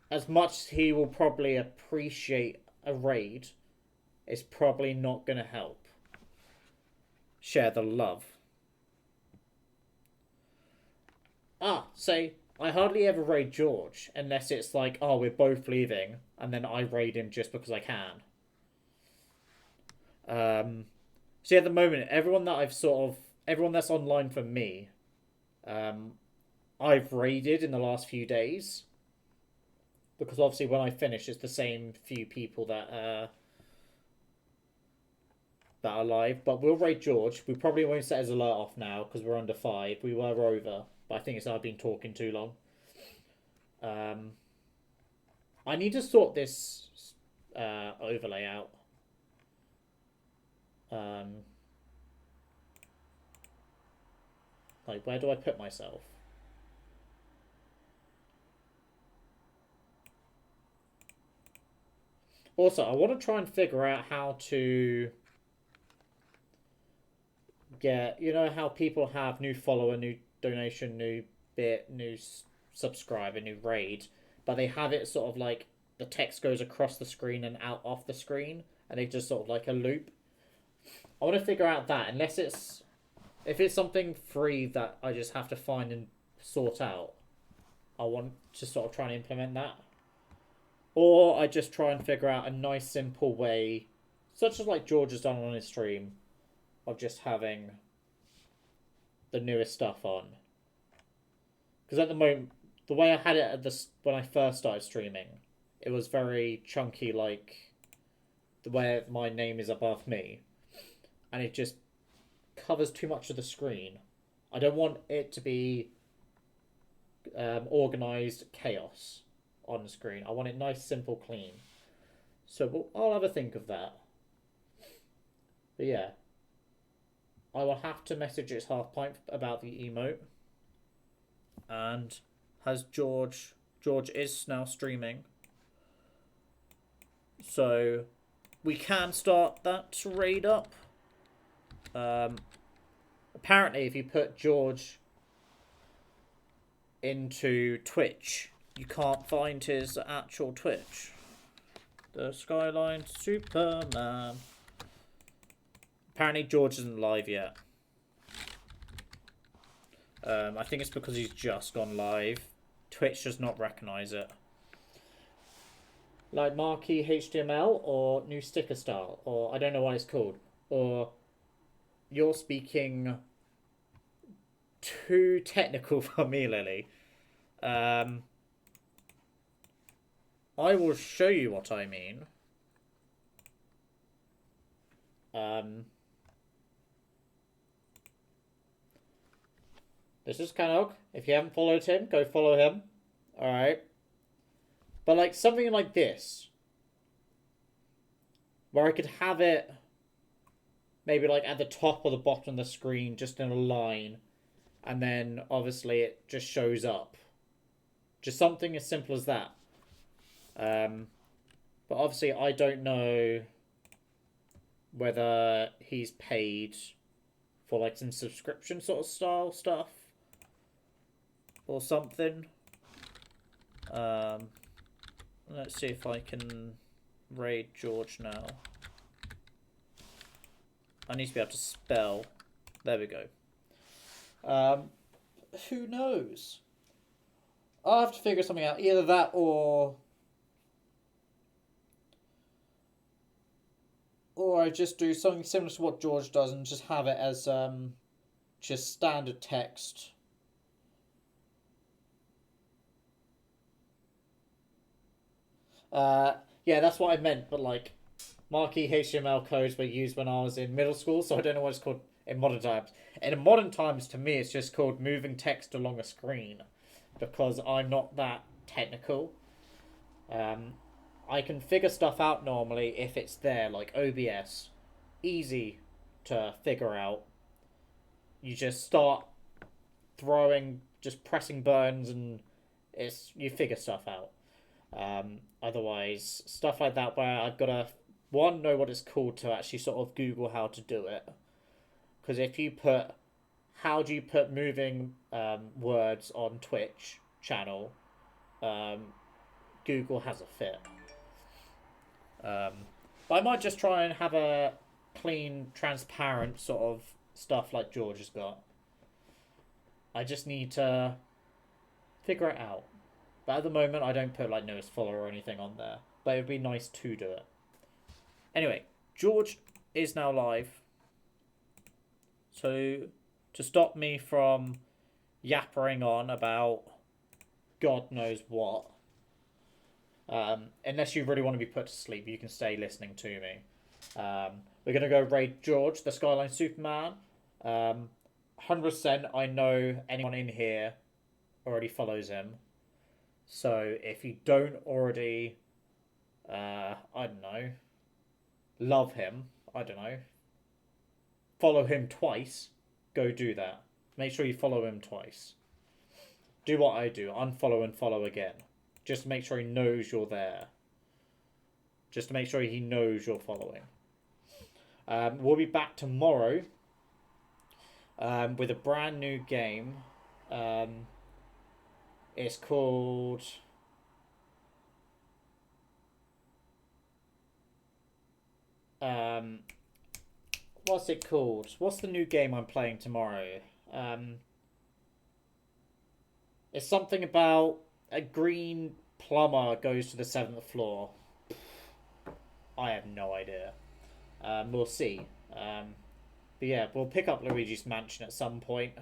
As much as he will probably appreciate a raid, it's probably not going to help share the love. Say, I hardly ever raid George unless it's like, oh, we're both leaving, and then I raid him just because I can. See, at the moment, everyone that's online for me, I've raided in the last few days. Because obviously when I finish, it's the same few people that are live. But we'll raid George. We probably won't set his alert off now because we're under 5. We were over. But I think it's I've been talking too long. I need to sort this overlay out. Like, where do I put myself? Also, I want to try and figure out how to get, you know how people have new follower, new donation, new bit, new subscriber, new raid, but they have it sort of like the text goes across the screen and out off the screen, and they just sort of like a loop. I want to figure out that, unless if it's something free that I just have to find and sort out, I want to sort of try and implement that. Or I just try and figure out a nice simple way, such as like George has done on his stream, of just having the newest stuff on. Because at the moment, the way I had it at when I first started streaming, it was very chunky, like the way my name is above me. And it just covers too much of the screen. I don't want it to be organised chaos on the screen. I want it nice, simple, clean. So I'll have a think of that. But yeah, I will have to message his half pint about the emote. And has George is now streaming, so we can start that raid up. Apparently, if you put George into Twitch, you can't find his actual Twitch. The Skyline Superman. Apparently George isn't live yet. I think it's because he's just gone live. Twitch does not recognise it. Like marquee HTML or new sticker style, or I don't know what it's called. Or you're speaking too technical for me, Lily. I will show you what I mean. This is Canog. If you haven't followed him, go follow him. Alright. But like something like this, where I could have it maybe like at the top or the bottom of the screen, just in a line, and then obviously it just shows up. Just something as simple as that. But obviously I don't know whether he's paid for like some subscription sort of style stuff or something. Let's see if I can raid George now. I need to be able to spell. There we go. Who knows? I'll have to figure something out. Either that or I just do something similar to what George does and just have it as just standard text. Yeah, that's what I meant, but like marquee HTML codes were used when I was in middle school, so I don't know what it's called. in modern times. In modern times, to me, it's just called moving text along a screen, because I'm not that technical. I can figure stuff out normally if it's there, like OBS. Easy to figure out. You just start just pressing buttons, and you figure stuff out. Otherwise, stuff like that where I've got to, one, know what it's called to actually sort of Google how to do it. Because if you put, how do you put moving words on Twitch channel, Google has a fit. But I might just try and have a clean, transparent sort of stuff like George has got. I just need to figure it out. But at the moment, I don't put like newest follower or anything on there. But it would be nice to do it. Anyway, George is now live. So, to stop me from yappering on about God knows what, unless you really want to be put to sleep, you can stay listening to me. We're going to go raid George, the Skyline Superman. 100% I know anyone in here already follows him. So if you don't already, I don't know, love him, I don't know, follow him twice, go do that. Make sure you follow him twice. Do what I do, unfollow and follow again. Just to make sure he knows you're there. Just to make sure he knows you're following. We'll be back tomorrow with a brand new game. It's called... what's it called? What's the new game I'm playing tomorrow? It's something about a green plumber goes to the 7th floor. I have no idea. We'll see. But yeah, we'll pick up Luigi's Mansion at some point.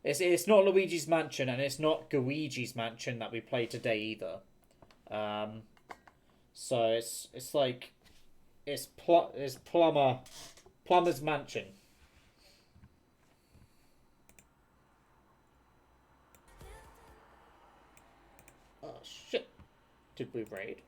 It's not Luigi's Mansion, and it's not Gooigi's Mansion that we play today either. So it's like it's Plumber's Mansion. Oh shit! Did we raid?